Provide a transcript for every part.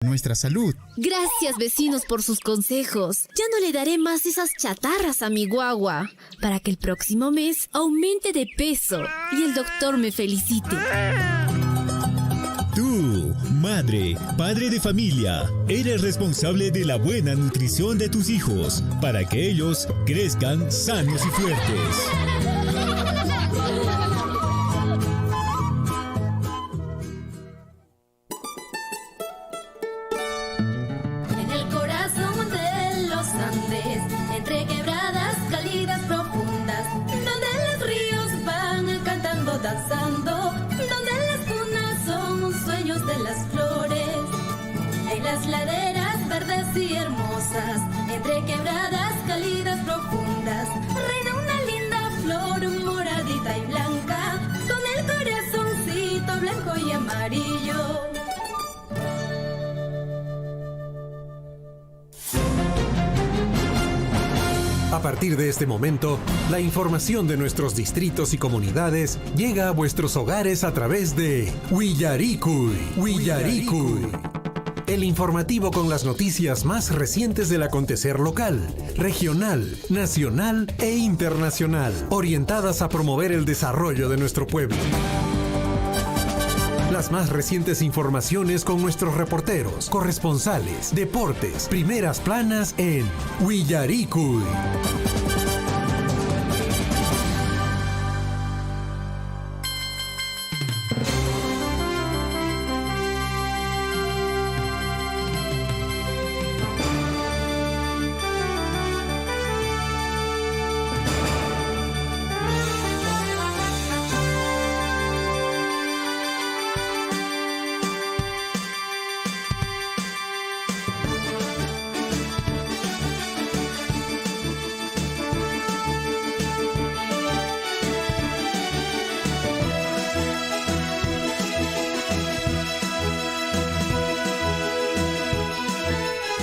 nuestra salud. Gracias, vecinos, por sus consejos. Ya no le daré más esas chatarras a mi guagua, para que el próximo mes aumente de peso y el doctor me felicite. Tú, madre, padre de familia, eres responsable de la buena nutrición de tus hijos, para que ellos crezcan sanos y fuertes. Entre quebradas, cálidas, profundas, donde los ríos van cantando, danzando, donde las cunas son sueños de las flores, en las laderas verdes y hermosas, entre quebradas, cálidas, profundas, reina una linda flor moradita y blanca, con el corazoncito blanco y amarillo. A partir de este momento, la información de nuestros distritos y comunidades llega a vuestros hogares a través de Willaricui. El informativo con las noticias más recientes del acontecer local, regional, nacional e internacional, orientadas a promover el desarrollo de nuestro pueblo. Las más recientes informaciones con nuestros reporteros, corresponsales, deportes, primeras planas en Willaricui.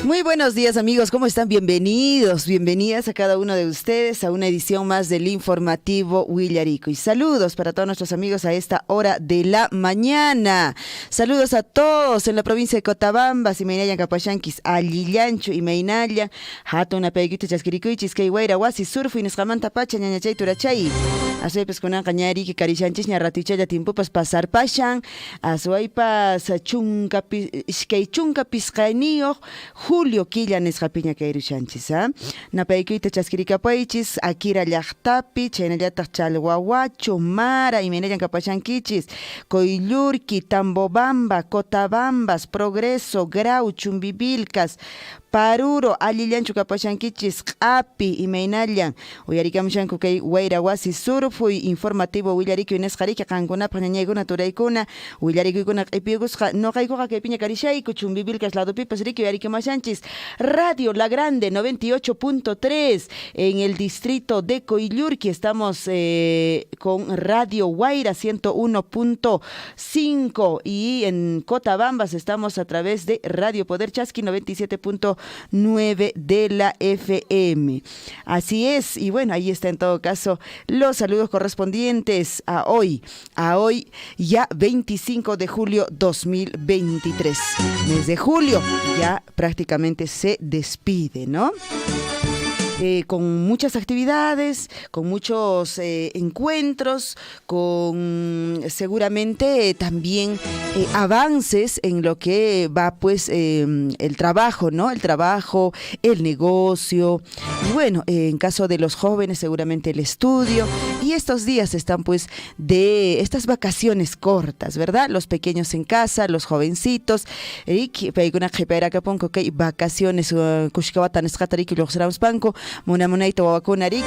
Muy buenos días, amigos, ¿cómo están? Bienvenidas a cada uno de ustedes a una edición más del informativo Willaricui. Saludos para todos nuestros amigos a esta hora de la mañana. Saludos a todos en la provincia de Cottabamba, Imaynallan Capachanquis, Allillanchu, Imaynallan, Hatuna Peguito Chasquiricuichis, Keiwaira, Wasi, Surfu, Inescamanta Pacha, Ñañachay, Turachay. Asuypas con Cañari, que Carishanchis, Ñarratuchaya, Timpupas, Pasar Pashan, Asuypas, Chunca, Piscainio, Julio Quillanes Japiña Cairushanchis, Napaikuita Chasquiricapuichis, Akira Llaqtapi, Chaynallataq Chalhuahuachu, Mara, Imaynallan Capachanquichis, Coillurqui, Tambobamba, Cotabambas, Progreso, Grau, Chumbivilcas, Paruro, Allillanchu Capachanquichis, Q'api, Imaynallan, Uyaricamushanku kay Wayra Wasi Surfuy, informativo Willaricui Nesqarica, Qankunapaq ñañaykuna turaykuna, Willarikuykuna q'ipiykusqa, noqaykuqa kaypiña karishayku, Chumbivilcas ladopipas riki Uyaricamushanchis, Radio La Grande 98.3 en el distrito de Coillurqui. Estamos con Radio Guaira 101.5 y en Cotabambas estamos a través de Radio Poder Chasqui 97.9 de la FM. Así es, y bueno, ahí está en todo caso los saludos correspondientes a hoy ya 25 de julio 2023. Mes de julio ya prácticamente se despide, ¿no? Con muchas actividades, con muchos encuentros, con seguramente también avances en lo que va pues el trabajo, ¿no? El trabajo, el negocio, y bueno, en caso de los jóvenes seguramente el estudio, y estos días están pues de estas vacaciones cortas, ¿verdad? Los pequeños en casa, los jovencitos, vacaciones, kushkawatan esqatariki los panco, Munamunaita wawakunariki.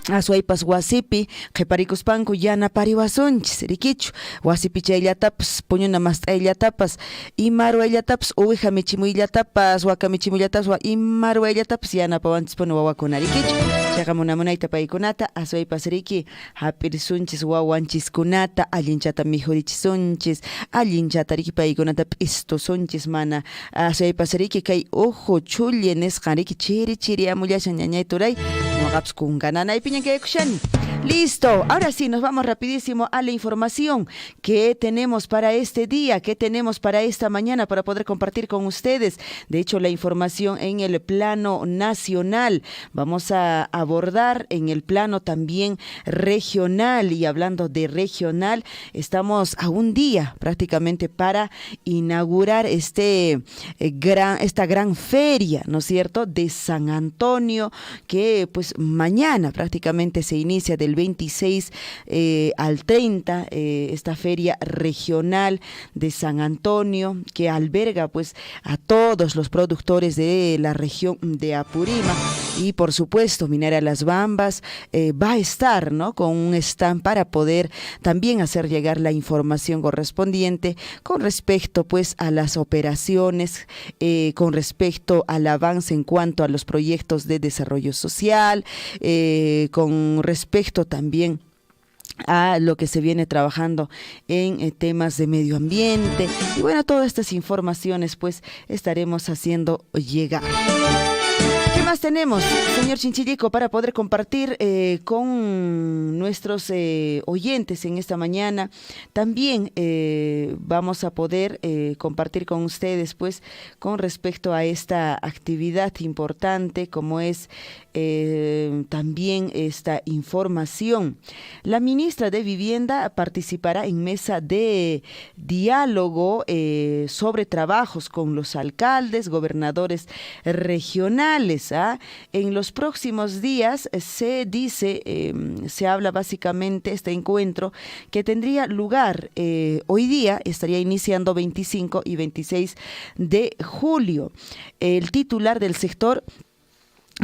Aswaypas wasipi, qhiparicuspanku yana pariwasunchis, rikichu. Wasipi chayllatapas, puñuna mast'ayllatapas, imaru ayllatapas, uwiha michimuillatapas, waka michimuillatapas, imaru ayllatapas, yana pawanchispuna wawakuna rikichu. Chayqa munamunayta paykunata, aswaypas riki, hapirisunchis wawanchiskunata, allinchata mijurichisunchis, allinchata riki paykunata p'istusunchis mana. Aswaypas riki kay uju chulli nisqa riki chiri amullashan ñañay turay, nuqapas kunkananaypi ñankaykushani. Listo, ahora sí, nos vamos rapidísimo a la información que tenemos para este día, que tenemos para esta mañana para poder compartir con ustedes. De hecho, la información en el plano nacional. Vamos a abordar en el plano también regional, y hablando de regional, estamos a un día prácticamente para inaugurar esta gran feria, ¿no es cierto?, de San Antonio, que pues mañana prácticamente se inicia del 26 al 30, esta feria regional de San Antonio, que alberga pues a todos los productores de la región de Apurímac. Y por supuesto, Minera Las Bambas va a estar, ¿no?, con un stand para poder también hacer llegar la información correspondiente con respecto pues a las operaciones, con respecto al avance en cuanto a los proyectos de desarrollo social, con respecto también a lo que se viene trabajando en temas de medio ambiente. Y bueno, todas estas informaciones pues estaremos haciendo llegar. ¿Qué más tenemos, señor Chinchillico, para poder compartir con nuestros oyentes en esta mañana? También vamos a poder compartir con ustedes pues con respecto a esta actividad importante como es también esta información. La ministra de Vivienda participará en mesa de diálogo sobre trabajos con los alcaldes, gobernadores regionales. En los próximos días se dice, se habla básicamente este encuentro que tendría lugar hoy día, estaría iniciando 25 y 26 de julio. El titular del sector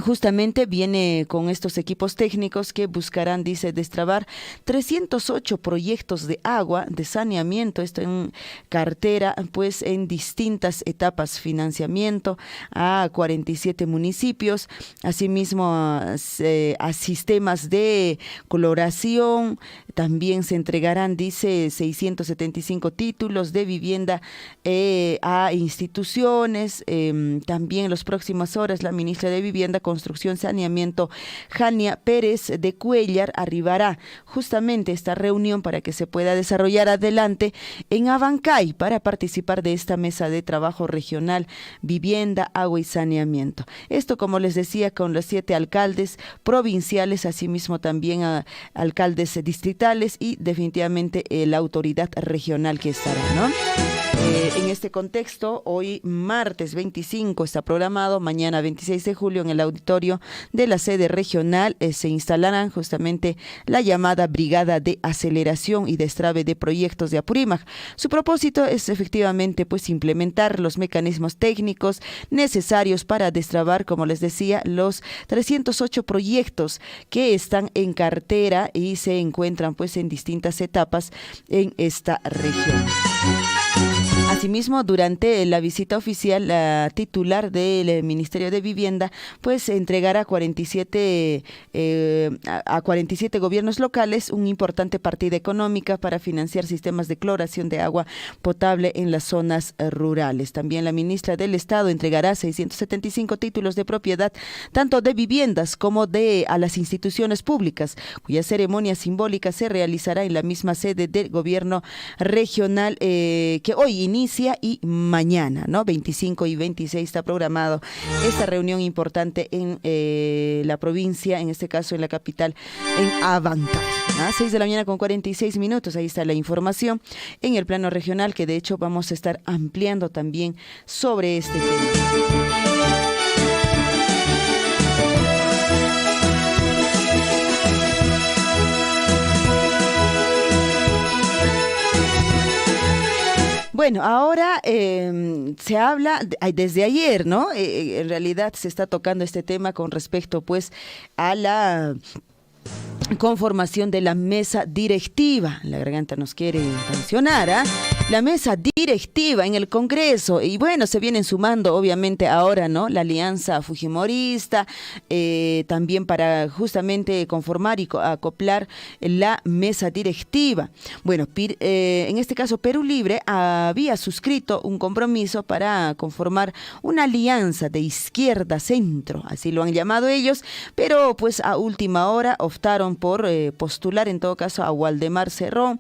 justamente viene con estos equipos técnicos que buscarán, dice, destrabar 308 proyectos de agua, de saneamiento, esto en cartera, pues en distintas etapas, financiamiento a 47 municipios, asimismo a sistemas de coloración. También se entregarán, dice, 675 títulos de vivienda a instituciones. También en las próximas horas la ministra de Vivienda, Construcción, Saneamiento, Jania Pérez de Cuellar, arribará justamente esta reunión para que se pueda desarrollar adelante en Abancay para participar de esta mesa de trabajo regional, vivienda, agua y saneamiento. Esto, como les decía, con los 7 alcaldes provinciales, asimismo también a alcaldes distritales y definitivamente la autoridad regional que estará, ¿no? En este contexto, hoy martes 25 está programado, mañana 26 de julio en el auditorio de la sede regional se instalarán justamente la llamada Brigada de Aceleración y Destrave de Proyectos de Apurímac. Su propósito es efectivamente pues implementar los mecanismos técnicos necesarios para destrabar, como les decía, los 308 proyectos que están en cartera y se encuentran pues en distintas etapas en esta región. Asimismo, durante la visita oficial, la titular del Ministerio de Vivienda pues entregará a 47 gobiernos locales una importante partida económica para financiar sistemas de cloración de agua potable en las zonas rurales. También la ministra del Estado entregará 675 títulos de propiedad, tanto de viviendas como a las instituciones públicas, cuya ceremonia simbólica se realizará en la misma sede del gobierno regional que hoy inicia y mañana, ¿no? 25 y 26 está programado esta reunión importante en la provincia, en este caso en la capital, en Abancay. 6 de la mañana con 46 minutos, ahí está la información en el plano regional, que de hecho vamos a estar ampliando también sobre este tema. Bueno, ahora se habla desde ayer, ¿no? En realidad se está tocando este tema con respecto pues a la conformación de la mesa directiva. La garganta nos quiere mencionar, ¿ah? La mesa directiva en el Congreso. Y bueno, se vienen sumando obviamente ahora, ¿no?, la alianza fujimorista, también para justamente conformar y acoplar la mesa directiva. Bueno, en este caso Perú Libre había suscrito un compromiso para conformar una alianza de izquierda-centro, así lo han llamado ellos, pero pues a última hora optaron optaron por postular en todo caso a Waldemar Cerrón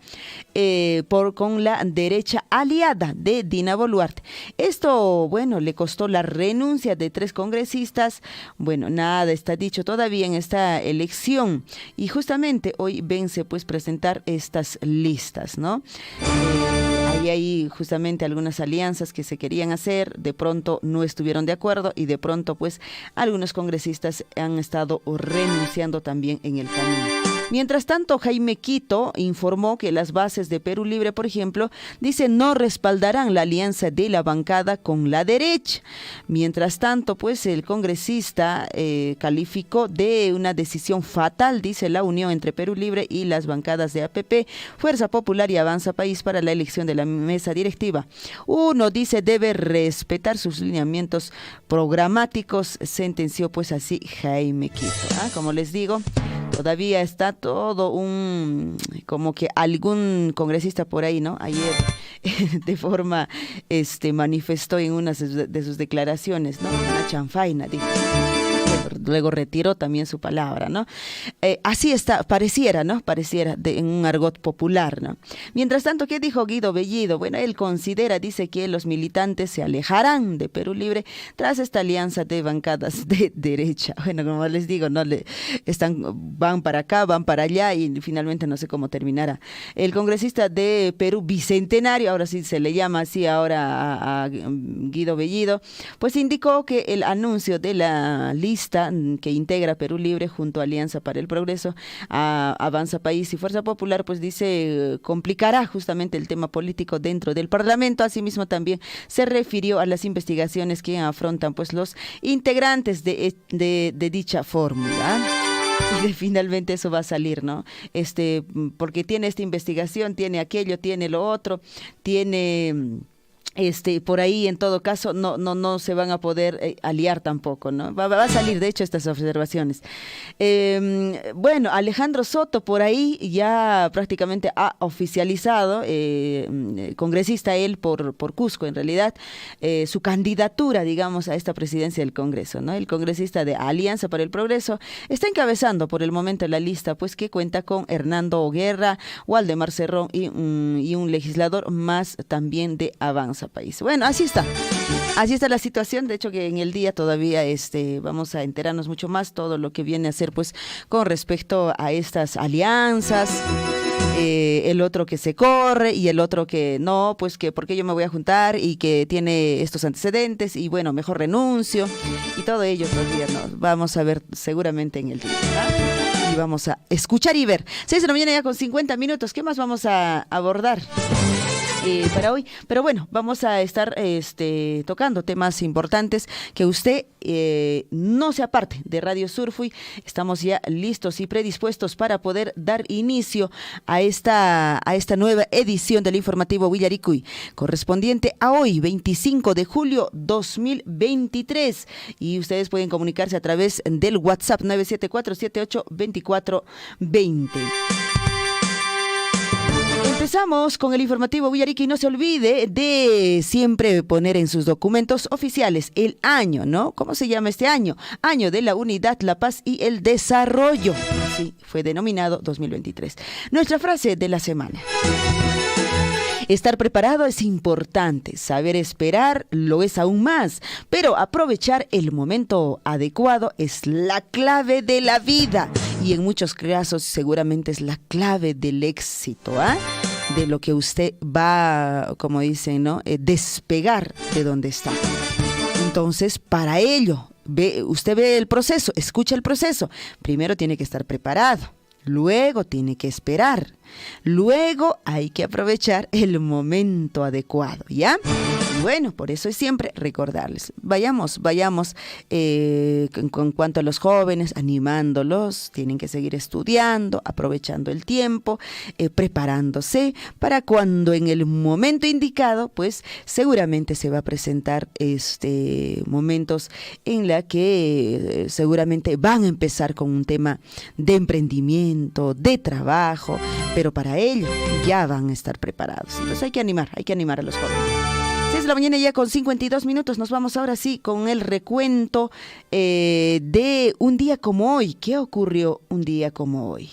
con la derecha aliada de Dina Boluarte. Esto, bueno, le costó la renuncia de 3 congresistas. Bueno, nada está dicho todavía en esta elección y justamente hoy vence pues presentar estas listas, ¿no? Hay justamente algunas alianzas que se querían hacer, de pronto no estuvieron de acuerdo y de pronto pues algunos congresistas han estado renunciando también en el camino. Mientras tanto, Jaime Quito informó que las bases de Perú Libre, por ejemplo, dice no respaldarán la alianza de la bancada con la derecha. Mientras tanto, pues el congresista calificó de una decisión fatal, dice, la unión entre Perú Libre y las bancadas de APP, Fuerza Popular y Avanza País para la elección de la mesa directiva. Uno dice debe respetar sus lineamientos programáticos, sentenció pues así Jaime Quito. Como les digo, todavía está todo como que algún congresista por ahí, ¿no? Ayer de forma manifestó en una de sus declaraciones, ¿no? Una chanfaina, dijo. Luego retiró también su palabra, ¿no? Así está, pareciera, ¿no? Pareciera en un argot popular, ¿no? Mientras tanto, ¿qué dijo Guido Bellido? Bueno, él dice que los militantes se alejarán de Perú Libre tras esta alianza de bancadas de derecha. Bueno, como les digo, no van para acá, van para allá y finalmente no sé cómo terminará. El congresista de Perú Bicentenario, ahora sí se le llama así ahora a Guido Bellido, pues indicó que el anuncio de la lista que integra Perú Libre junto a Alianza para el Progreso, a Avanza País y Fuerza Popular, pues dice complicará justamente el tema político dentro del Parlamento. Asimismo también se refirió a las investigaciones que afrontan pues los integrantes de dicha fórmula. Y finalmente eso va a salir, ¿no? Porque tiene esta investigación, tiene aquello, tiene lo otro, tiene por ahí en todo caso no se van a poder aliar tampoco, ¿no? Va a salir de hecho estas observaciones. Bueno, Alejandro Soto por ahí ya prácticamente ha oficializado, congresista él por Cusco en realidad, su candidatura, digamos, a esta presidencia del Congreso, ¿no? El congresista de Alianza para el Progreso está encabezando por el momento la lista, pues que cuenta con Hernando Guerra, Waldemar Cerrón y un legislador más también de Avanza País. Bueno, así está la situación. De hecho que en el día todavía vamos a enterarnos mucho más todo lo que viene a ser pues con respecto a estas alianzas, el otro que se corre y el otro que no, pues que porque yo me voy a juntar y que tiene estos antecedentes y bueno, mejor renuncio y todo ello todavía no. Vamos a ver seguramente en el día, ¿verdad? Y vamos a escuchar y ver. 6 de la mañana ya con 50 minutos. ¿Qué más vamos a abordar para hoy? Pero bueno, vamos a estar tocando temas importantes que usted no se aparte de Radio Surfui. Estamos ya listos y predispuestos para poder dar inicio a esta nueva edición del informativo Willaricuy, correspondiente a hoy, 25 de julio 2023. Y ustedes pueden comunicarse a través del WhatsApp 974-78-2420. Empezamos con el informativo Willaricuy y no se olvide de siempre poner en sus documentos oficiales el año, ¿no? ¿Cómo se llama este año? Año de la Unidad, la Paz y el Desarrollo. Así fue denominado 2023. Nuestra frase de la semana. Estar preparado es importante, saber esperar lo es aún más, pero aprovechar el momento adecuado es la clave de la vida y en muchos casos seguramente es la clave del éxito, de lo que usted va, como dicen, ¿no? Despegar de donde está. Entonces, para ello, usted ve el proceso, escucha el proceso. Primero tiene que estar preparado. Luego tiene que esperar. Luego hay que aprovechar el momento adecuado, ¿ya? Bueno, por eso es siempre recordarles. Vayamos con cuanto a los jóvenes, animándolos. Tienen que seguir estudiando, aprovechando el tiempo, preparándose para cuando en el momento indicado, pues seguramente se va a presentar momentos en la que seguramente van a empezar con un tema de emprendimiento, de trabajo, pero para ello ya van a estar preparados. Entonces hay que animar a los jóvenes. 6 de la mañana ya con 52 minutos. Nos vamos ahora sí con el recuento de un día como hoy. ¿Qué ocurrió un día como hoy?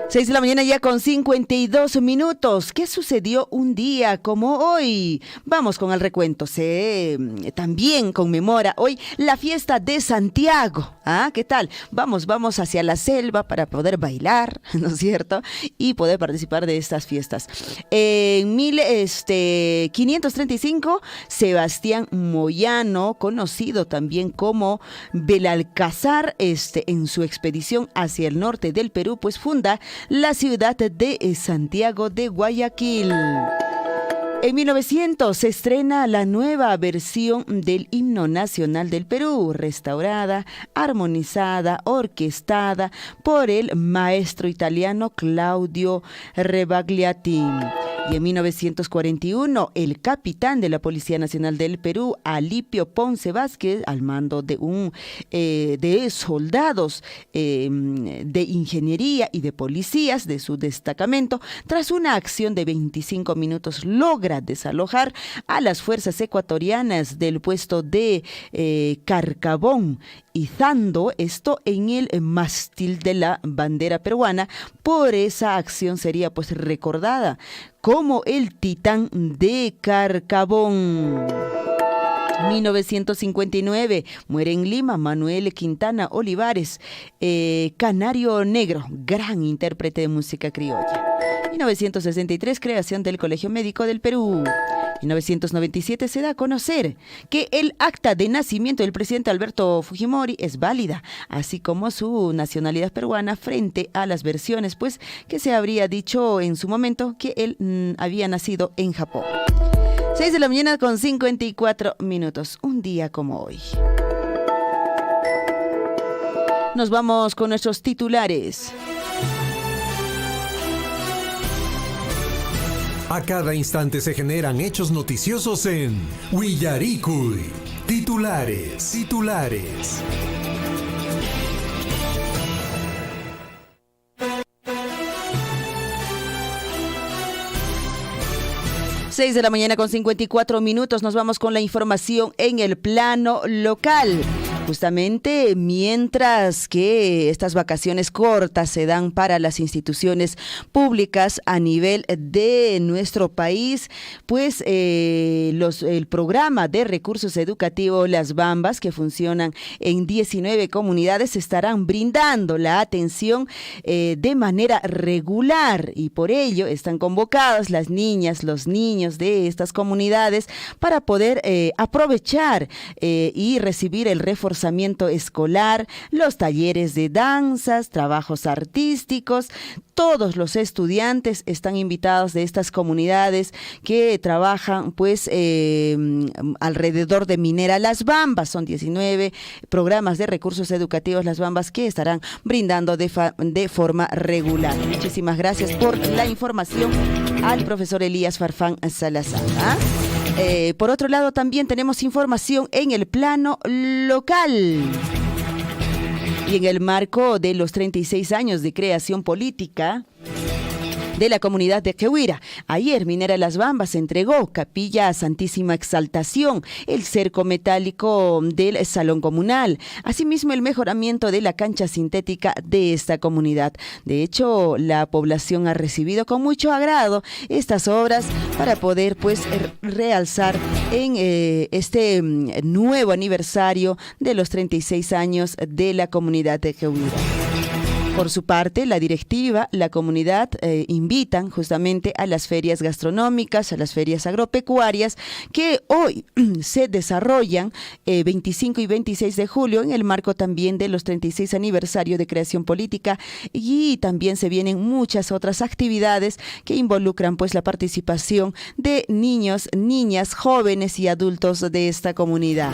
6 de la mañana ya con 52 minutos. ¿Qué sucedió un día como hoy? Vamos con el recuento. Se también conmemora hoy la fiesta de Santiago. ¿Ah? ¿Qué tal? Vamos hacia la selva para poder bailar, ¿no es cierto? Y poder participar de estas fiestas. En 1535, Sebastián Moyano, conocido también como Belalcázar, en su expedición hacia el norte del Perú, pues funda la ciudad de Santiago de Guayaquil. En 1900 se estrena la nueva versión del himno nacional del Perú, restaurada, armonizada, orquestada por el maestro italiano Claudio Rebagliati. Y en 1941, el capitán de la Policía Nacional del Perú, Alipio Ponce Vázquez, al mando de soldados de ingeniería y de policías de su destacamento, tras una acción de 25 minutos, logra desalojar a las fuerzas ecuatorianas del puesto de Carcabón, izando esto en el mástil de la bandera peruana. Por esa acción sería pues recordada como el Titán de Carcabón. 1959, muere en Lima Manuel Quintana Olivares, canario negro, gran intérprete de música criolla. 1963, creación del Colegio Médico del Perú. 1997 se da a conocer que el acta de nacimiento del presidente Alberto Fujimori es válida, así como su nacionalidad peruana, frente a las versiones pues que se habría dicho en su momento que él había nacido en Japón. 6 de la mañana con 54 minutos, un día como hoy. Nos vamos con nuestros titulares. A cada instante se generan hechos noticiosos en Huillaricui. Titulares. 6 de la mañana con 54 minutos. Nos vamos con la información en el plano local. Justamente mientras que estas vacaciones cortas se dan para las instituciones públicas a nivel de nuestro país, pues el programa de recursos educativos Las Bambas, que funcionan en 19 comunidades, estarán brindando la atención de manera regular, y por ello están convocadas las niñas, los niños de estas comunidades para poder aprovechar y recibir el reforzamiento escolar, los talleres de danzas, trabajos artísticos. Todos los estudiantes están invitados de estas comunidades que trabajan pues alrededor de Minera Las Bambas. Son 19 programas de recursos educativos Las Bambas que estarán brindando de forma regular. Muchísimas gracias por la información al profesor Elías Farfán Salazar. Por otro lado, también tenemos información en el plano local. Y en el marco de los 36 años de creación política de la comunidad de Quehuira, ayer Minera Las Bambas entregó Capilla Santísima Exaltación, el cerco metálico del salón comunal, asimismo el mejoramiento de la cancha sintética de esta comunidad. De hecho, la población ha recibido con mucho agrado estas obras para poder pues realzar en este nuevo aniversario de los 36 años de la comunidad de Quehuira. Por su parte, la directiva, la comunidad invitan justamente a las ferias gastronómicas, a las ferias agropecuarias que hoy se desarrollan 25 y 26 de julio en el marco también de los 36 aniversario de creación política, y también se vienen muchas otras actividades que involucran pues la participación de niños, niñas, jóvenes y adultos de esta comunidad.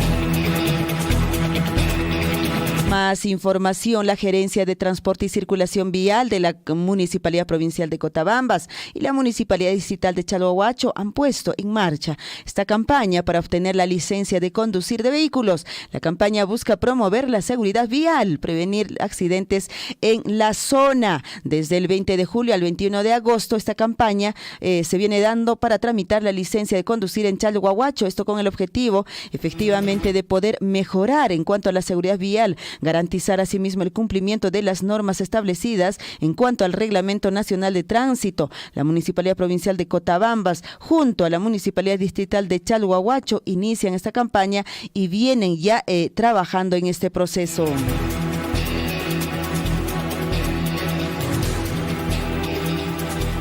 Más información, la Gerencia de Transporte y Circulación Vial de la Municipalidad Provincial de Cotabambas y la Municipalidad Distrital de Chalhuahuacho han puesto en marcha esta campaña para obtener la licencia de conducir de vehículos. La campaña busca promover la seguridad vial, prevenir accidentes en la zona. Desde el 20 de julio al 21 de agosto, esta campaña se viene dando para tramitar la licencia de conducir en Chalhuahuacho, esto con el objetivo efectivamente de poder mejorar en cuanto a la seguridad vial, garantizar asimismo el cumplimiento de las normas establecidas en cuanto al Reglamento Nacional de Tránsito. La Municipalidad Provincial de Cotabambas junto a la Municipalidad Distrital de Chalhuahuacho inician esta campaña y vienen ya trabajando en este proceso.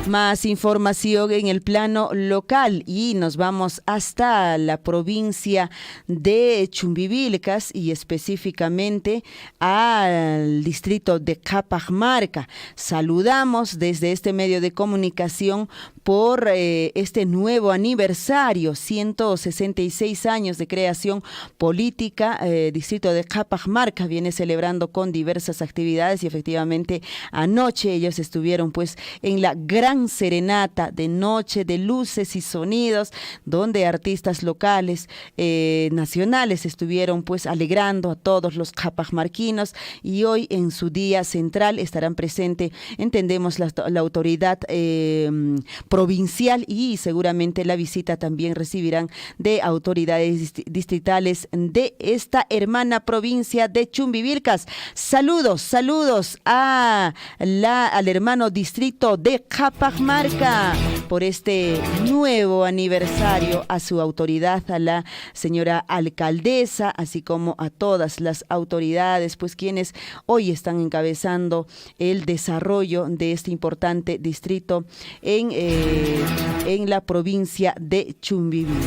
Más información en el plano local y nos vamos hasta la provincia de Chumbivilcas y específicamente al distrito de Cajamarca. Saludamos desde este medio de comunicación por este nuevo aniversario, 166 años de creación política. Distrito de Cajamarca viene celebrando con diversas actividades y efectivamente anoche ellos estuvieron pues en la gran serenata de noche de luces y sonidos, donde artistas locales, nacionales estuvieron pues alegrando a todos los capamarquinos, y hoy en su día central estarán presentes, entendemos, la autoridad provincial, y seguramente la visita también recibirán de autoridades distritales de esta hermana provincia de Chumbivilcas. Saludos al hermano distrito de Cajamarca por este nuevo aniversario, a su autoridad, a la señora alcaldesa, así como a todas las autoridades, pues quienes hoy están encabezando el desarrollo de este importante distrito en la provincia de Chumbivilcas.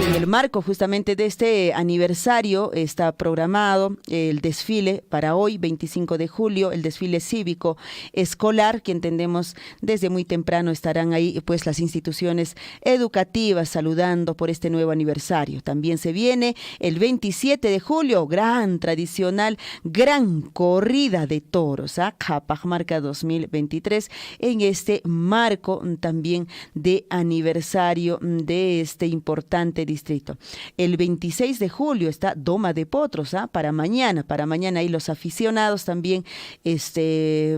En el marco justamente de este aniversario está programado el desfile para hoy, 25 de julio, el desfile cívico escolar, que entendemos desde muy temprano estarán ahí pues las instituciones educativas saludando por este nuevo aniversario. También se viene el 27 de julio, gran tradicional, gran corrida de toros, Cajamarca 2023, en este marco también de aniversario de este importante distrito. El 26 de julio está Doma de Potros, para mañana y los aficionados también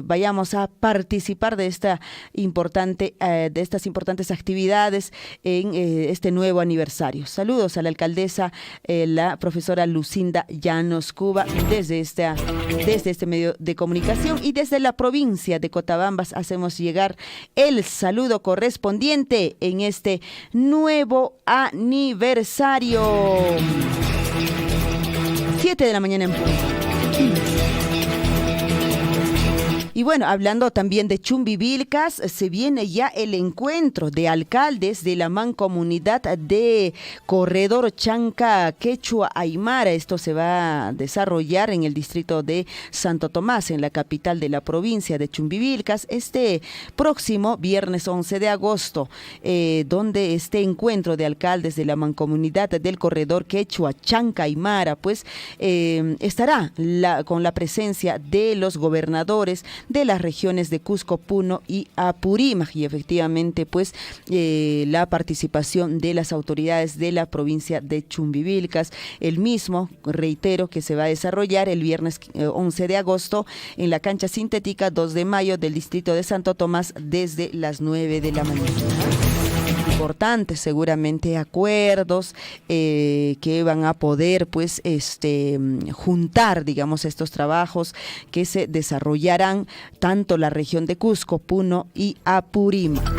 vayamos a participar de estas importantes actividades en este nuevo aniversario. Saludos a la alcaldesa, la profesora Lucinda Llanos Cuba, desde este medio de comunicación, y desde la provincia de Cotabambas hacemos llegar el saludo correspondiente en este nuevo aniversario. 7 de la mañana en punto. Y bueno, hablando también de Chumbivilcas, se viene ya el encuentro de alcaldes de la mancomunidad de Corredor Chanca Quechua Aymara. Esto se va a desarrollar en el distrito de Santo Tomás, en la capital de la provincia de Chumbivilcas, este próximo viernes 11 de agosto, donde este encuentro de alcaldes de la mancomunidad del Corredor Quechua Chanca Aymara, pues estará con la presencia de los gobernadores de las regiones de Cusco, Puno y Apurímac, y efectivamente pues la participación de las autoridades de la provincia de Chumbivilcas, el mismo, reitero, que se va a desarrollar el viernes 11 de agosto en la cancha sintética 2 de mayo del distrito de Santo Tomás desde las 9 de la mañana. Importantes seguramente acuerdos que van a poder pues juntar, digamos, estos trabajos que se desarrollarán tanto la región de Cusco, Puno y Apurímac.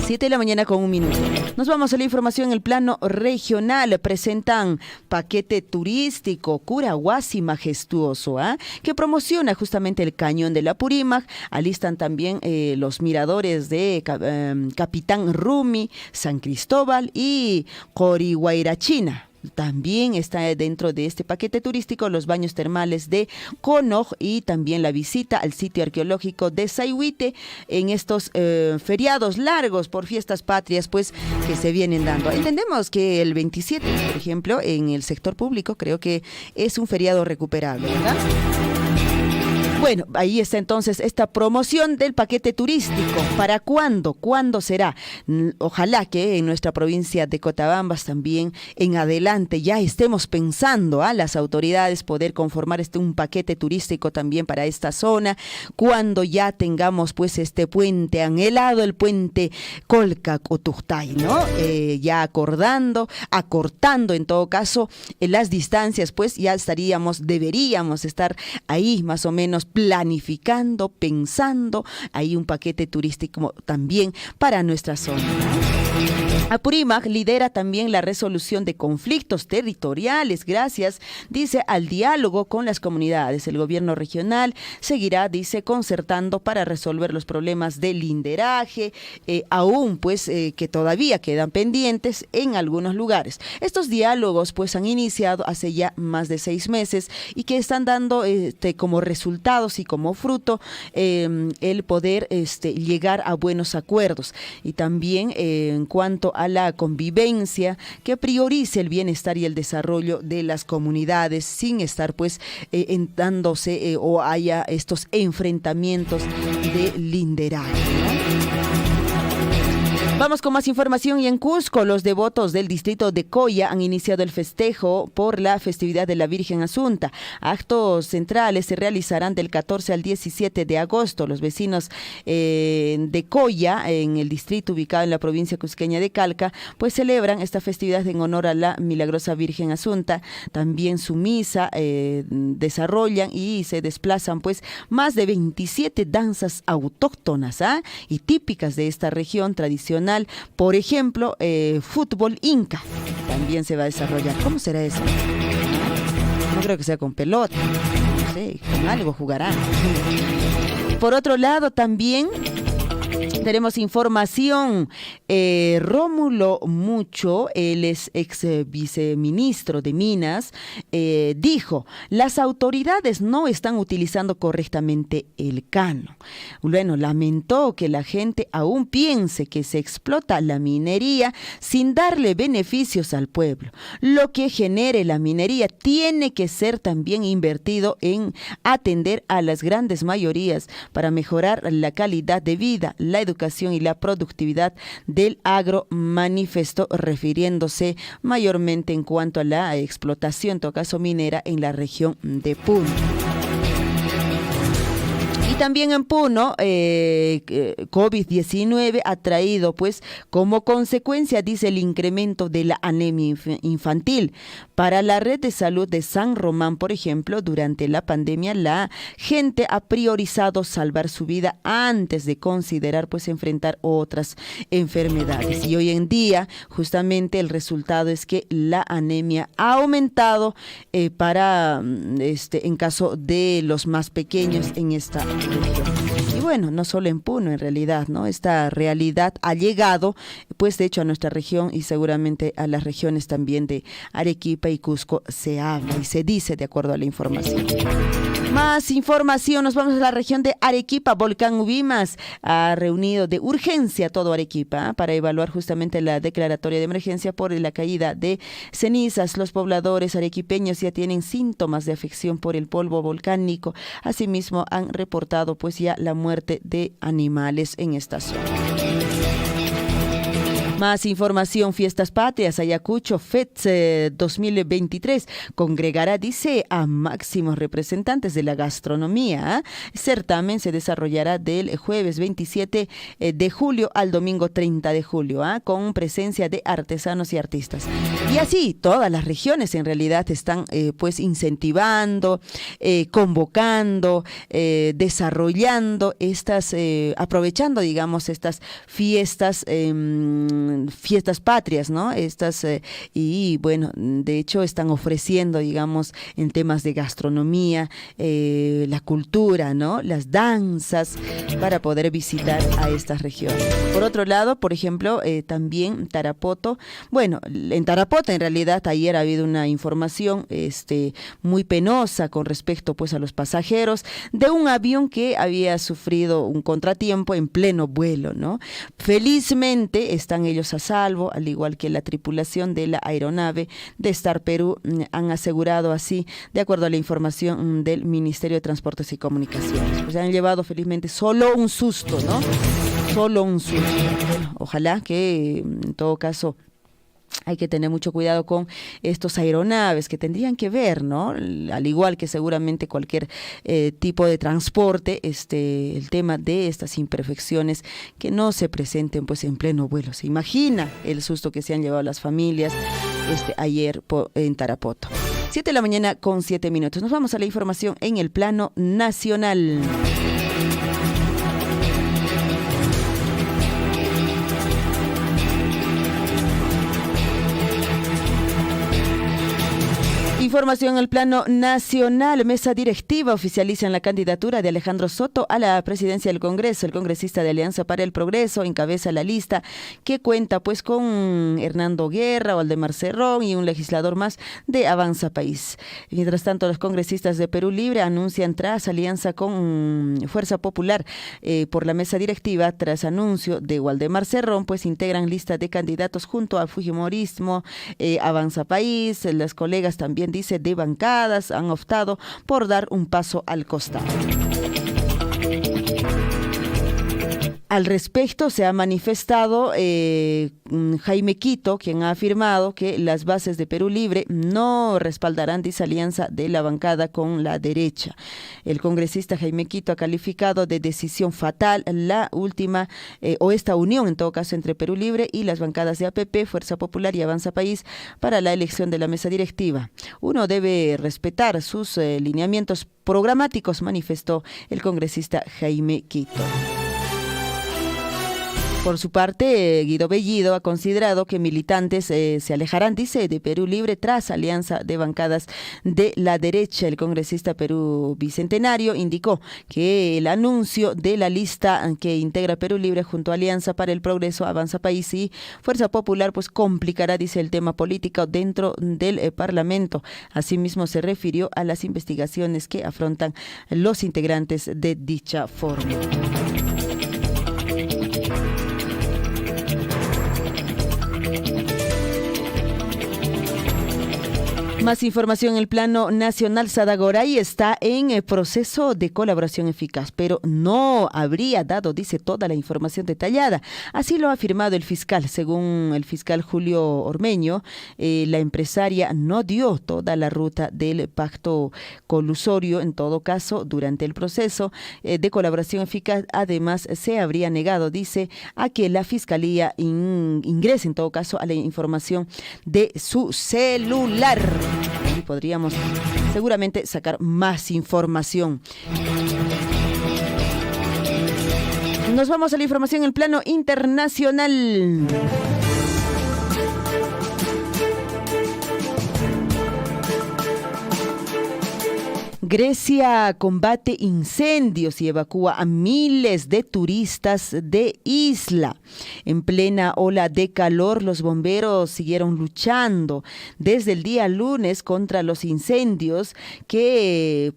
7 de la mañana con 1 minuto. Nos vamos a la información en el plano regional. Presentan paquete turístico Curahuasi majestuoso, que promociona justamente el cañón de la Apurímac. Alistan también los miradores de Capitán Rumi, San Cristóbal y Corihuayrachina. También está dentro de este paquete turístico los baños termales de Conoj y también la visita al sitio arqueológico de Sayhuite en estos feriados largos por fiestas patrias, pues, que se vienen dando. Entendemos que el 27, por ejemplo, en el sector público, creo que es un feriado recuperable, ¿verdad? Bueno, ahí está entonces esta promoción del paquete turístico. ¿Para cuándo? ¿Cuándo será? Ojalá que en nuestra provincia de Cotabambas también en adelante ya estemos pensando a las autoridades poder conformar un paquete turístico también para esta zona, cuando ya tengamos pues este puente anhelado, el puente Colca-Cotuxtay, ¿no? Ya acortando en todo caso las distancias, pues ya deberíamos estar ahí más o menos planificando, pensando, hay un paquete turístico también para nuestra zona. Apurímac lidera también la resolución de conflictos territoriales gracias, dice, al diálogo con las comunidades. El gobierno regional seguirá, dice, concertando para resolver los problemas de linderaje, aún pues que todavía quedan pendientes en algunos lugares. Estos diálogos pues han iniciado hace ya más de 6 meses y que están dando como resultados y como fruto el poder llegar a buenos acuerdos, y también en cuanto a la convivencia, que priorice el bienestar y el desarrollo de las comunidades sin estar pues dándose o haya estos enfrentamientos de linderaje, ¿no? Vamos con más información. Y en Cusco, los devotos del distrito de Coya han iniciado el festejo por la festividad de la Virgen Asunta. Actos centrales se realizarán del 14 al 17 de agosto. Los vecinos de Coya, en el distrito ubicado en la provincia cusqueña de Calca, pues celebran esta festividad en honor a la milagrosa Virgen Asunta. También su misa desarrollan y se desplazan pues más de 27 danzas autóctonas y típicas de esta región tradicional. Por ejemplo, fútbol inca también se va a desarrollar. ¿Cómo será eso? No creo que sea con pelota, no sé, con algo jugarán. Por otro lado, también tenemos información. Rómulo Mucho, él es ex viceministro de Minas, dijo: las autoridades no están utilizando correctamente el cano. Bueno, lamentó que la gente aún piense que se explota la minería sin darle beneficios al pueblo. Lo que genere la minería tiene que ser también invertido en atender a las grandes mayorías para mejorar la calidad de vida, la educación y la productividad del agro, manifestó, refiriéndose mayormente en cuanto a la explotación, en todo caso minera, en la región de Puno. Y también en Puno, COVID-19 ha traído, pues, como consecuencia, dice, el incremento de la anemia infantil. Para la red de salud de San Román, por ejemplo, durante la pandemia, la gente ha priorizado salvar su vida antes de considerar, pues, enfrentar otras enfermedades. Y hoy en día, justamente, el resultado es que la anemia ha aumentado en caso de los más pequeños en esta región. Y bueno, no solo en Puno, en realidad, ¿no? Esta realidad ha llegado, pues, de hecho, a nuestra región y seguramente a las regiones también de Arequipa y Cusco se habla y se dice de acuerdo a la información. Más información, nos vamos a la región de Arequipa. Volcán Ubimas ha reunido de urgencia todo Arequipa para evaluar justamente la declaratoria de emergencia por la caída de cenizas. Los pobladores arequipeños ya tienen síntomas de afección por el polvo volcánico. Asimismo, han reportado pues ya la muerte de animales en esta zona. Más información, Fiestas Patrias, Ayacucho, FETS 2023, congregará, dice, a máximos representantes de la gastronomía. Certamen se desarrollará del jueves 27 de julio al domingo 30 de julio, con presencia de artesanos y artistas. Y así, todas las regiones en realidad están pues incentivando, convocando, desarrollando estas, aprovechando, digamos, estas fiestas fiestas patrias, ¿no? Y bueno, de hecho están ofreciendo, digamos, en temas de gastronomía, la cultura, ¿no? Las danzas, para poder visitar a estas regiones. Por otro lado, por ejemplo, también Tarapoto. Bueno, en Tarapoto en realidad ayer ha habido una información muy penosa con respecto pues a los pasajeros de un avión que había sufrido un contratiempo en pleno vuelo, ¿no? Felizmente están ellos a salvo, al igual que la tripulación de la aeronave de Star Perú, han asegurado así, de acuerdo a la información del Ministerio de Transportes y Comunicaciones. Pues han llevado felizmente solo un susto, ¿no? Solo un susto. Bueno, ojalá que en todo caso hay que tener mucho cuidado con estos aeronaves que tendrían que ver, ¿no? Al igual que seguramente cualquier tipo de transporte, el tema de estas imperfecciones que no se presenten pues en pleno vuelo. Se imagina el susto que se han llevado las familias ayer en Tarapoto. 7:07 a.m. Nos vamos a la información en el plano nacional. Información en el plano nacional. Mesa directiva oficializa la candidatura de Alejandro Soto a la presidencia del Congreso. El congresista de Alianza para el Progreso encabeza la lista que cuenta pues con Hernando Guerra, Waldemar Cerrón y un legislador más de Avanza País. Mientras tanto, los congresistas de Perú Libre anuncian tras alianza con Fuerza Popular por la mesa directiva. Tras anuncio de Waldemar Cerrón, pues integran lista de candidatos junto a Fujimorismo, Avanza País. Las colegas también dice de bancadas han optado por dar un paso al costado. Al respecto se ha manifestado Jaime Quito, quien ha afirmado que las bases de Perú Libre no respaldarán dicha alianza de la bancada con la derecha. El congresista Jaime Quito ha calificado de decisión fatal la última o esta unión en todo caso entre Perú Libre y las bancadas de APP, Fuerza Popular y Avanza País para la elección de la mesa directiva. Uno debe respetar sus lineamientos programáticos, manifestó el congresista Jaime Quito. Por su parte, Guido Bellido ha considerado que militantes se alejarán, dice, de Perú Libre tras alianza de bancadas de la derecha. El congresista Perú Bicentenario indicó que el anuncio de la lista que integra Perú Libre junto a Alianza para el Progreso, Avanza País y Fuerza Popular, pues complicará, dice, el tema político dentro del Parlamento. Asimismo, se refirió a las investigaciones que afrontan los integrantes de dicha fórmula. Más información en el plano nacional. Sadagoray está en el proceso de colaboración eficaz, pero no habría dado, dice, toda la información detallada. Así lo ha afirmado el fiscal. Según el fiscal Julio Ormeño, la empresaria no dio toda la ruta del pacto colusorio. En todo caso, durante el proceso de colaboración eficaz, además, se habría negado, dice, a que la fiscalía ingrese, en todo caso, a la información de su celular. Y podríamos seguramente sacar más información. Nos vamos a la información en el plano internacional. Grecia combate incendios y evacúa a miles de turistas de isla. En plena ola de calor, los bomberos siguieron luchando desde el día lunes contra los incendios que,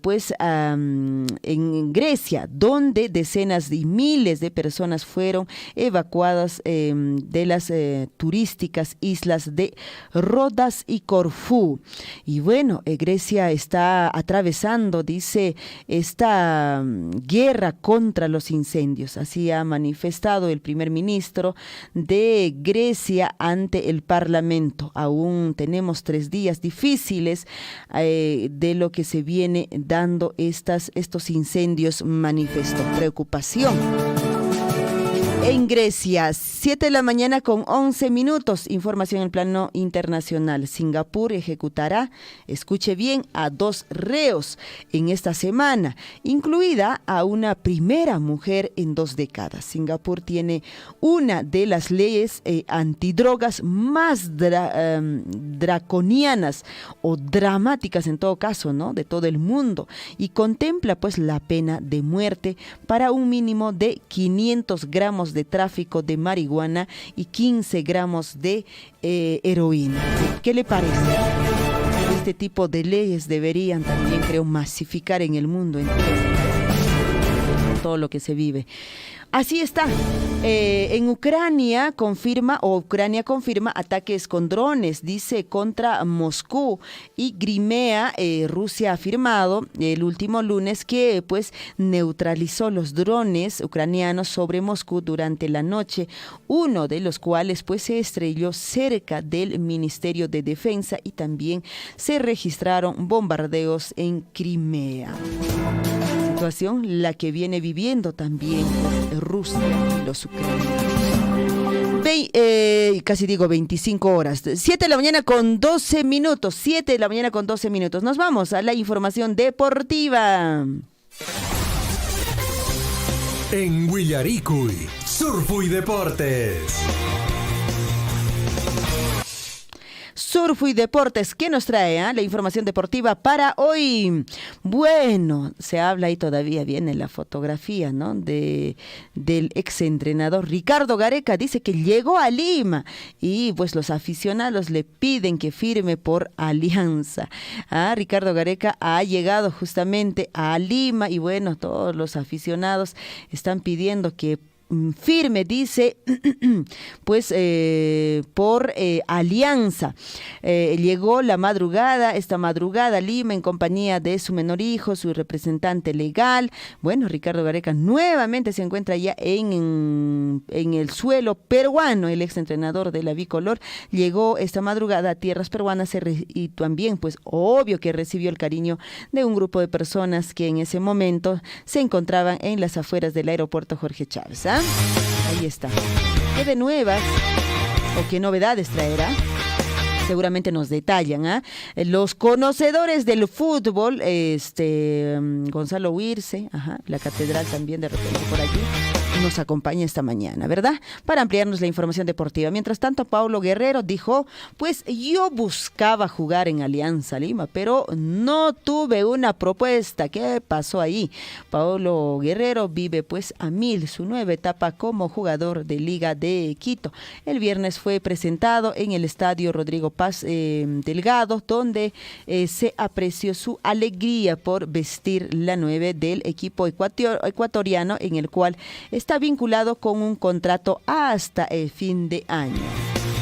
en Grecia, donde decenas de miles de personas fueron evacuadas de las turísticas islas de Rodas y Corfú. Y bueno, Grecia está atravesando, dice, esta guerra contra los incendios. Así ha manifestado el primer ministro de Grecia ante el Parlamento. Aún tenemos 3 días difíciles de lo que se viene dando estos incendios, manifestó. Preocupación. En Grecia, 7 de la mañana con 11 minutos. Información en plano internacional. Singapur ejecutará, escuche bien, a 2 reos en esta semana, incluida a una primera mujer en 2 décadas. Singapur tiene una de las leyes antidrogas más draconianas o dramáticas en todo caso, ¿no?, de todo el mundo, y contempla pues la pena de muerte para un mínimo de 500 gramos de tráfico de marihuana y 15 gramos de heroína. ¿Qué le parece? Este tipo de leyes deberían también, creo, masificar en el mundo, en todo lo que se vive. Así está. En Ucrania confirma ataques con drones, dice, contra Moscú y Crimea. Rusia ha afirmado el último lunes que pues neutralizó los drones ucranianos sobre Moscú durante la noche, uno de los cuales pues se estrelló cerca del Ministerio de Defensa, y también se registraron bombardeos en Crimea. Situación la que viene viviendo también Rusia y los ucranianos. Casi digo 25 horas. 7 de la mañana con 12 minutos. 7 de la mañana con 12 minutos. Nos vamos a la información deportiva. En Willaricuy, Surfo y Deportes. Surfo y Deportes, ¿qué nos trae la información deportiva para hoy? Bueno, se habla y todavía viene la fotografía, ¿no?, del exentrenador Ricardo Gareca. Dice que llegó a Lima y pues los aficionados le piden que firme por Alianza. Ricardo Gareca ha llegado justamente a Lima y bueno, todos los aficionados están pidiendo que firme, dice, pues por Alianza. Llegó esta madrugada a Lima en compañía de su menor hijo, su representante legal. Bueno, Ricardo Gareca nuevamente se encuentra ya en el suelo peruano. El exentrenador de la bicolor llegó esta madrugada a tierras peruanas y también, pues, obvio que recibió el cariño de un grupo de personas que en ese momento se encontraban en las afueras del aeropuerto Jorge Chávez. Ahí está. ¿Qué de nuevas o qué novedades traerá? Seguramente nos detallan. Los conocedores del fútbol, Gonzalo Huirce, la catedral también de repente por allí, nos acompaña esta mañana, ¿verdad?, para ampliarnos la información deportiva. Mientras tanto, Paulo Guerrero dijo, pues yo buscaba jugar en Alianza Lima, pero no tuve una propuesta. ¿Qué pasó ahí? Paulo Guerrero vive pues a 1000 su nueva etapa como jugador de Liga de Quito. El viernes fue presentado en el estadio Rodrigo Paz Delgado, donde se apreció su alegría por vestir la 9 del equipo ecuatoriano, en el cual está vinculado con un contrato hasta el fin de año.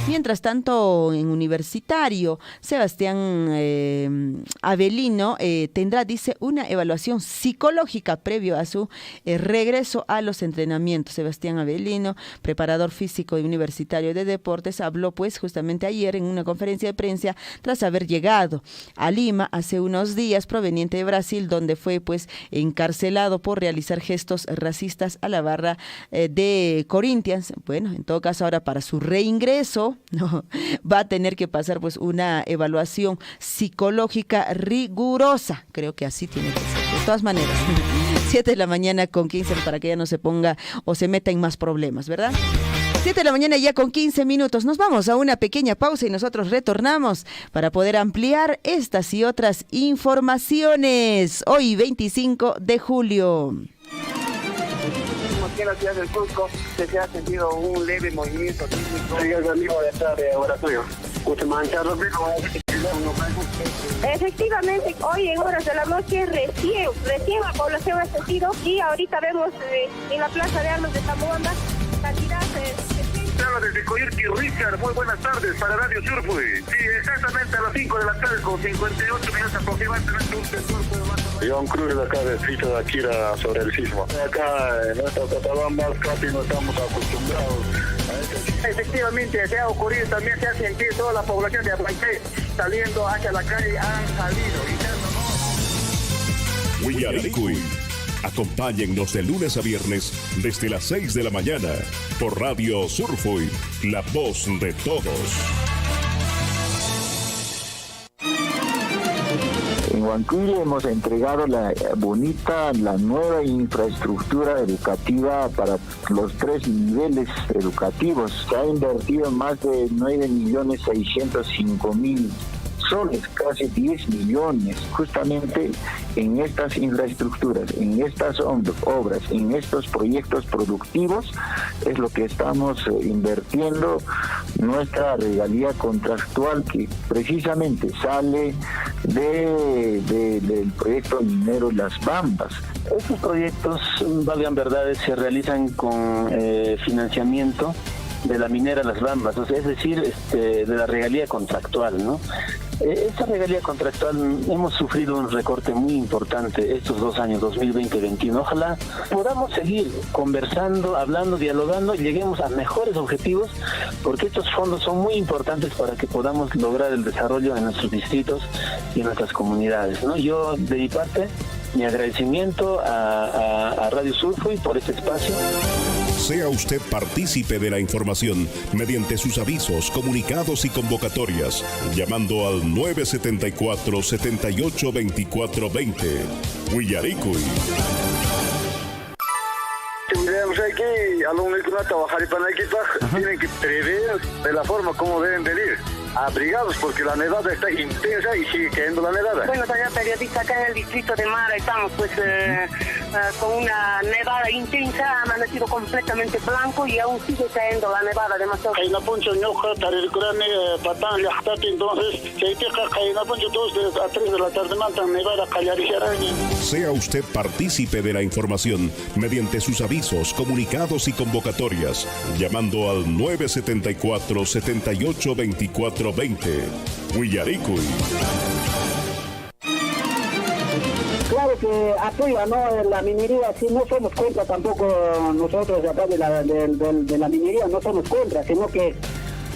Mientras tanto, en Universitario, Sebastián Avelino tendrá, dice, una evaluación psicológica previo a su regreso a los entrenamientos. Sebastián Avelino, preparador físico y Universitario de Deportes, habló pues justamente ayer en una conferencia de prensa tras haber llegado a Lima hace unos días, proveniente de Brasil, donde fue pues encarcelado por realizar gestos racistas a la barra de Corinthians. Bueno, en todo caso, ahora para su reingreso, no, va a tener que pasar pues una evaluación psicológica rigurosa. Creo que así tiene que ser. De todas maneras, 7 de la mañana con 15 para que ya no se ponga o se meta en más problemas, ¿verdad? 7 de la mañana ya con 15 minutos. Nos vamos a una pequeña pausa y nosotros retornamos para poder ampliar estas y otras informaciones. Hoy, 25 de julio. Aquí en la ciudad del Cusco se ha sentido un leve movimiento sísmico. Llega el mismo de estar de laboratorio. Efectivamente, hoy en horas de la noche recién la población ha sentido, y ahorita vemos en la plaza de armas de Tamuanda cantidad Desde Coyurqui, Richard, muy buenas tardes para Radio Surfo. Sí, exactamente a las 5 de la tarde con 58 minutos aproximadamente. John Cruz de acá de Frito de Akira sobre el sismo. Acá en nuestra Cotabamba casi no estamos acostumbrados a Efectivamente, se ha ocurrido, también se ha sentido toda la población de Abancay saliendo hacia la calle, han salido. Willaricuy, Acompáñennos de lunes a viernes desde las 6 de la mañana por Radio Surfui, la voz de todos. En Huancuire hemos entregado la nueva infraestructura educativa para los 3 niveles educativos. Se ha invertido más de 9.605.000 soles, casi 10 millones, justamente en estas infraestructuras, en estas obras, en estos proyectos productivos, es lo que estamos invirtiendo nuestra regalía contractual, que precisamente sale del proyecto minero Las Bambas. Estos proyectos, valgan verdades, se realizan con financiamiento de la minera Las Bambas, o sea, es decir, de la regalía contractual, ¿no? Esta regalía contractual hemos sufrido un recorte muy importante estos 2 años, 2020-2021. Ojalá podamos seguir conversando, hablando, dialogando y lleguemos a mejores objetivos, porque estos fondos son muy importantes para que podamos lograr el desarrollo en nuestros distritos y en nuestras comunidades, ¿no? Yo, de mi parte, mi agradecimiento a Radio Surfui por este espacio. Sea usted partícipe de la información mediante sus avisos, comunicados y convocatorias, llamando al 974-782420. Huillaricuy. Tenemos aquí alumnos que van a trabajar y para el equipaje, tienen que prever de la forma como deben de ir. Abrigados, porque la nevada está intensa y sigue cayendo la nevada. Bueno, señor periodista, acá en el distrito de Mara estamos con una nevada intensa, ha amanecido completamente blanco y aún sigue cayendo la nevada demasiado. Entonces, a 3 de la tarde mandan nevada callar. Sea usted partícipe de la información mediante sus avisos, comunicados y convocatorias, llamando al 974-782420. Huillaricuy. Claro que apoya, ¿no?, la minería. Si no somos contra tampoco nosotros de acá de la minería, no somos contra, sino que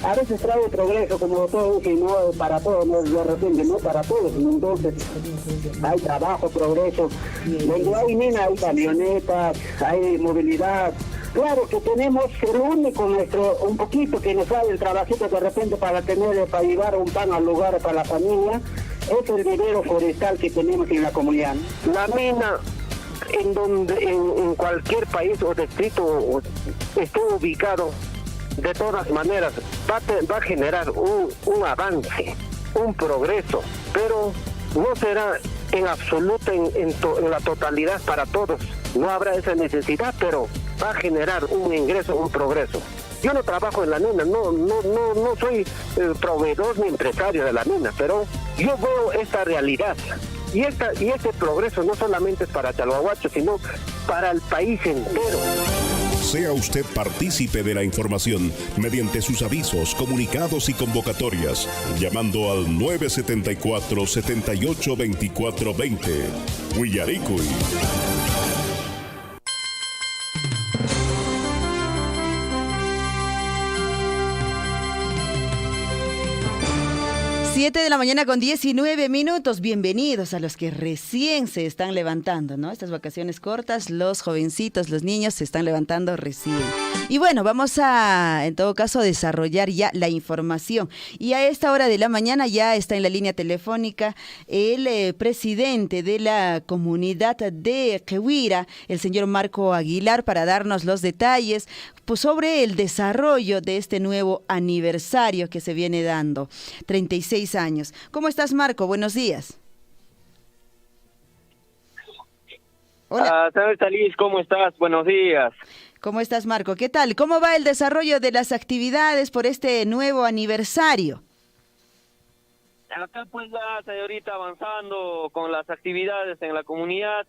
a veces trae progreso, como todo, que no para todos, no de repente, no para todos. Entonces hay trabajo, progreso. Donde hay mina, hay camionetas, hay movilidad. Claro que tenemos el único un poquito que nos sale el trabajito de repente para llevar un pan al lugar para la familia, es el vivero forestal que tenemos en la comunidad. La mina, en cualquier país o distrito esté ubicado, de todas maneras va a generar un avance, un progreso, pero no será en absoluto en la totalidad para todos. No habrá esa necesidad, pero va a generar un ingreso, un progreso. Yo no trabajo en la mina, no soy proveedor ni empresario de la mina, pero yo veo esta realidad. Y este progreso no solamente es para Chalhuahuacho, sino para el país entero. Sea usted partícipe de la información mediante sus avisos, comunicados y convocatorias, llamando al 974-782420. Huillaricuy. Siete de la mañana con 19 minutos. Bienvenidos a los que recién se están levantando, ¿no? Estas vacaciones cortas, los jovencitos, los niños se están levantando recién. Y bueno, vamos a, en todo caso, desarrollar ya la información. Y a esta hora de la mañana ya está en la línea telefónica el presidente de la comunidad de Quehuira, el señor Marco Aguilar, para darnos los detalles pues, sobre el desarrollo de este nuevo aniversario que se viene dando. 36 años. ¿Cómo estás, Marco? Buenos días. Hola. Señorita Liz, ¿cómo estás? Buenos días. ¿Cómo estás, Marco? ¿Qué tal? ¿Cómo va el desarrollo de las actividades por este nuevo aniversario? Acá pues ya, señorita, avanzando con las actividades en la comunidad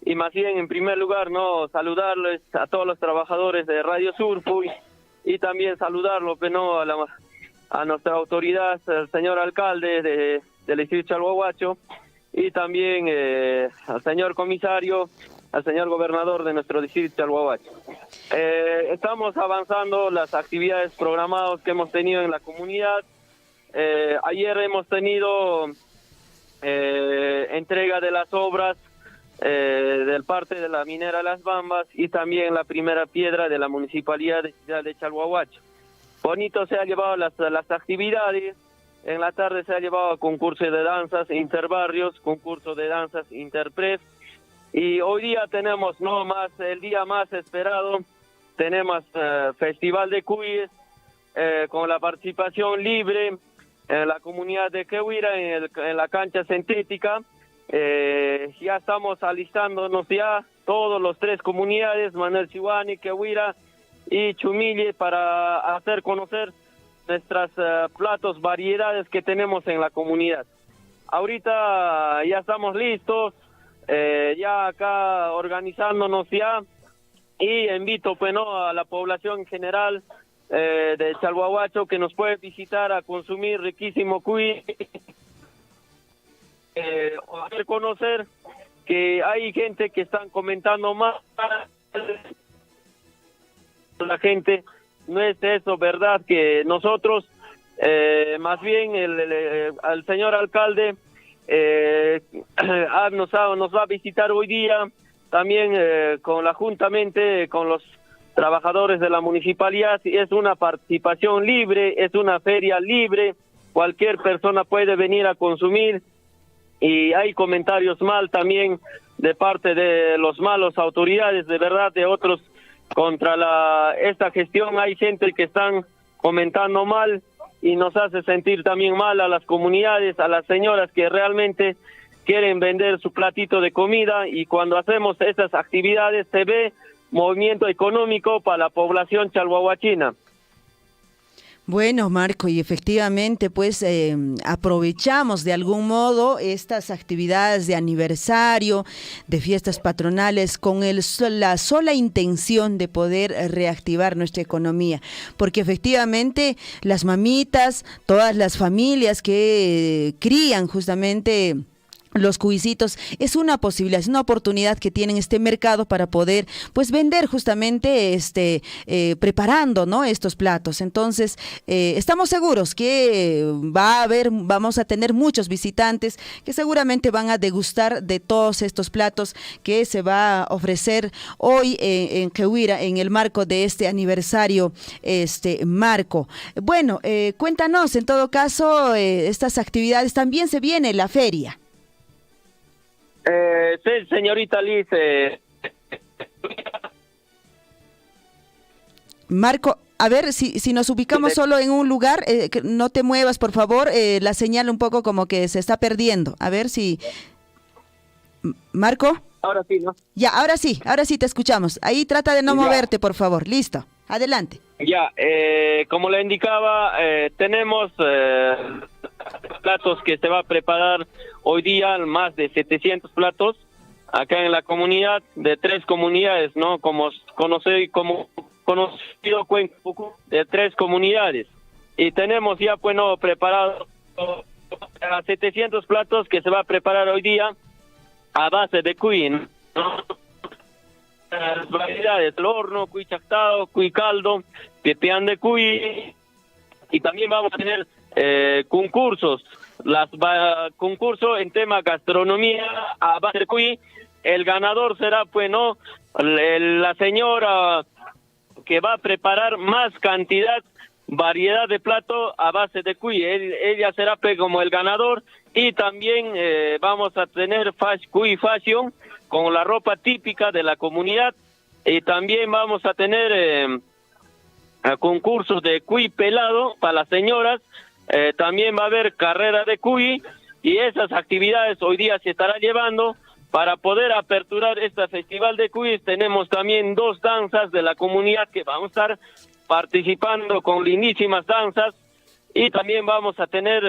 y más bien, en primer lugar, no saludarles a todos los trabajadores de Radio Surfui y también saludarlos, ¿no?, a nuestra autoridad, el señor alcalde del distrito de Chalhuahuacho y también al señor comisario, al señor gobernador de nuestro distrito de Chalhuahuacho. Estamos avanzando las actividades programadas que hemos tenido en la comunidad. Ayer hemos tenido entrega de las obras del parte de la minera Las Bambas y también la primera piedra de la Municipalidad de Ciudad de Chalhuahuacho. Bonito se ha llevado las actividades. En la tarde se ha llevado concurso de danzas interbarrios, concurso de danzas interpref. Y hoy día tenemos el día más esperado, tenemos Festival de Cuyes con la participación libre en la comunidad de Quehuira en la cancha sintética. Ya estamos alistándonos ya todos los 3 comunidades, Manuel Sihuani, Quehuira y Chumille, para hacer conocer nuestras platos, variedades que tenemos en la comunidad. Ahorita ya estamos listos, ya acá organizándonos ya, y invito a la población en general de Chalhuahuacho que nos puede visitar a consumir riquísimo cuy, hacer conocer que hay gente que están comentando más, la gente. No es eso, ¿verdad? Que nosotros, más bien el señor alcalde nos va a visitar hoy día, también juntamente con los trabajadores de la municipalidad. Es una participación libre, es una feria libre, cualquier persona puede venir a consumir, y hay comentarios mal también de parte de los malos autoridades, de verdad, de otros contra esta gestión. Hay gente que están comentando mal y nos hace sentir también mal a las comunidades, a las señoras que realmente quieren vender su platito de comida, y cuando hacemos estas actividades se ve movimiento económico para la población chalhuahuachina. Bueno, Marco, y efectivamente, pues aprovechamos de algún modo estas actividades de aniversario, de fiestas patronales, con la sola intención de poder reactivar nuestra economía, porque efectivamente las mamitas, todas las familias que crían justamente los cuyicitos, es una posibilidad, es una oportunidad que tienen este mercado para poder pues vender justamente preparando, ¿no?, estos platos. Entonces estamos seguros que vamos a tener muchos visitantes que seguramente van a degustar de todos estos platos que se va a ofrecer hoy en Quehuira en el marco de este aniversario, Marco. Bueno, cuéntanos en todo caso estas actividades. También se viene la feria. Sí, señorita Liz. Marco, a ver si nos ubicamos solo en un lugar, no te muevas, por favor, la señal un poco como que se está perdiendo. A ver si... Marco. Ahora sí, ¿no? Ya, ahora sí te escuchamos. Ahí trata de no moverte, por favor. Listo, adelante. Ya, como le indicaba, tenemos platos que se va a preparar hoy día, más de 700 platos acá en la comunidad, de 3 comunidades, ¿no? Como conocido Cuenco, de 3 comunidades. Y tenemos ya, bueno, preparado a 700 platos que se va a preparar hoy día a base de cuy, ¿no? Las variedades, el horno, cuy chactado, cuy caldo, pepeán de cuy, y también vamos a tener concursos, concurso en tema gastronomía a base de cuy. El ganador será, pues, no, la señora que va a preparar más cantidad, variedad de plato a base de cuy. Ella será, pues, como el ganador. Y también vamos a tener cuy fashion con la ropa típica de la comunidad, y también vamos a tener concursos de cuy pelado para las señoras. También va a haber carrera de cuy, y esas actividades hoy día se estará llevando para poder aperturar este festival de cuy. Tenemos también 2 danzas de la comunidad que vamos a estar participando con lindísimas danzas, y también vamos a tener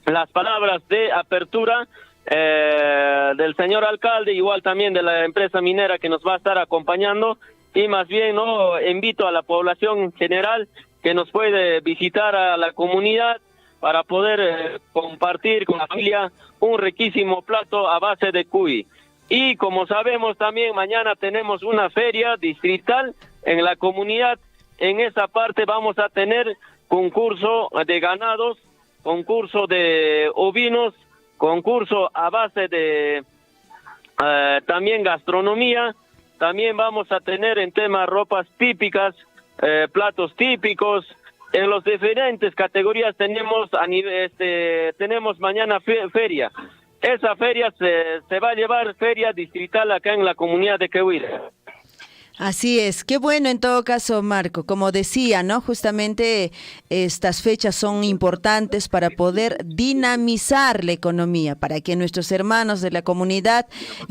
las palabras de apertura del señor alcalde, igual también de la empresa minera que nos va a estar acompañando. Y más bien, no, invito a la población en general que nos puede visitar a la comunidad para poder compartir con la familia un riquísimo plato a base de cuy. Y como sabemos, también mañana tenemos una feria distrital en la comunidad. En esa parte vamos a tener concurso de ganados, concurso de ovinos, concurso a base de también gastronomía, también vamos a tener en tema ropas típicas, platos típicos. En las diferentes categorías tenemos tenemos mañana feria. Esa feria se va a llevar feria distrital acá en la comunidad de Quehuira. Así es, qué bueno en todo caso, Marco. Como decía, ¿no? Justamente estas fechas son importantes para poder dinamizar la economía, para que nuestros hermanos de la comunidad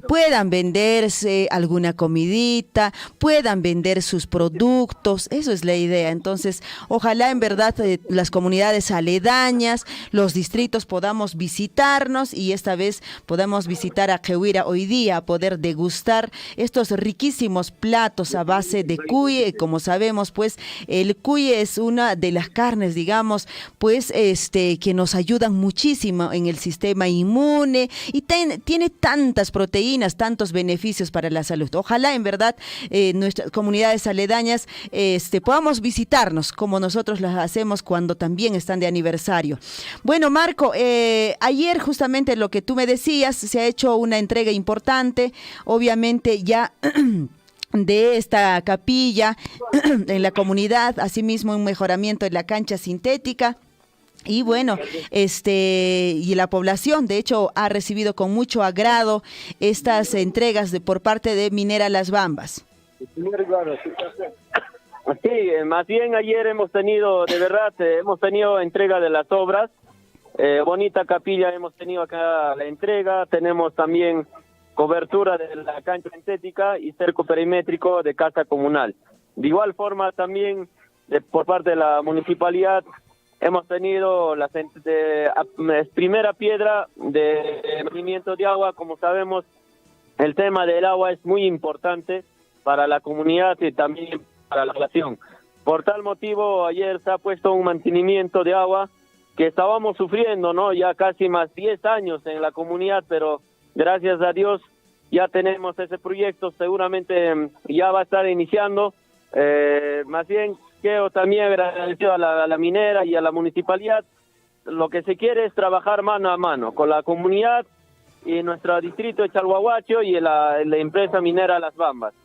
puedan venderse alguna comidita, puedan vender sus productos. Eso es la idea. Entonces, ojalá en verdad las comunidades aledañas, los distritos podamos visitarnos y esta vez podamos visitar a Quehuira hoy día, poder degustar estos riquísimos platos a base de cuy. Como sabemos, pues el cuy es una de las carnes, digamos, pues que nos ayudan muchísimo en el sistema inmune y tiene tantas proteínas, tantos beneficios para la salud. Ojalá en verdad nuestras comunidades aledañas podamos visitarnos como nosotros las hacemos cuando también están de aniversario. Bueno, Marco, ayer justamente lo que tú me decías, se ha hecho una entrega importante, obviamente ya de esta capilla en la comunidad, asimismo un mejoramiento en la cancha sintética. Y bueno, y la población, de hecho, ha recibido con mucho agrado estas entregas por parte de Minera Las Bambas. Sí, más bien ayer hemos tenido, de verdad, hemos tenido entrega de las obras. Bonita capilla, hemos tenido acá la entrega. Tenemos también cobertura de la cancha sintética y cerco perimétrico de casa comunal. De igual forma también por parte de la municipalidad hemos tenido la primera piedra de movimiento de agua. Como sabemos, el tema del agua es muy importante para la comunidad y también para la población. Por tal motivo, ayer se ha puesto un mantenimiento de agua que estábamos sufriendo, ¿no? Ya casi más 10 años en la comunidad, pero gracias a Dios ya tenemos ese proyecto, seguramente ya va a estar iniciando. Más bien quiero también agradecer a la minera y a la municipalidad. Lo que se quiere es trabajar mano a mano con la comunidad y nuestro distrito de Chalhuahuacho y la empresa minera Las Bambas.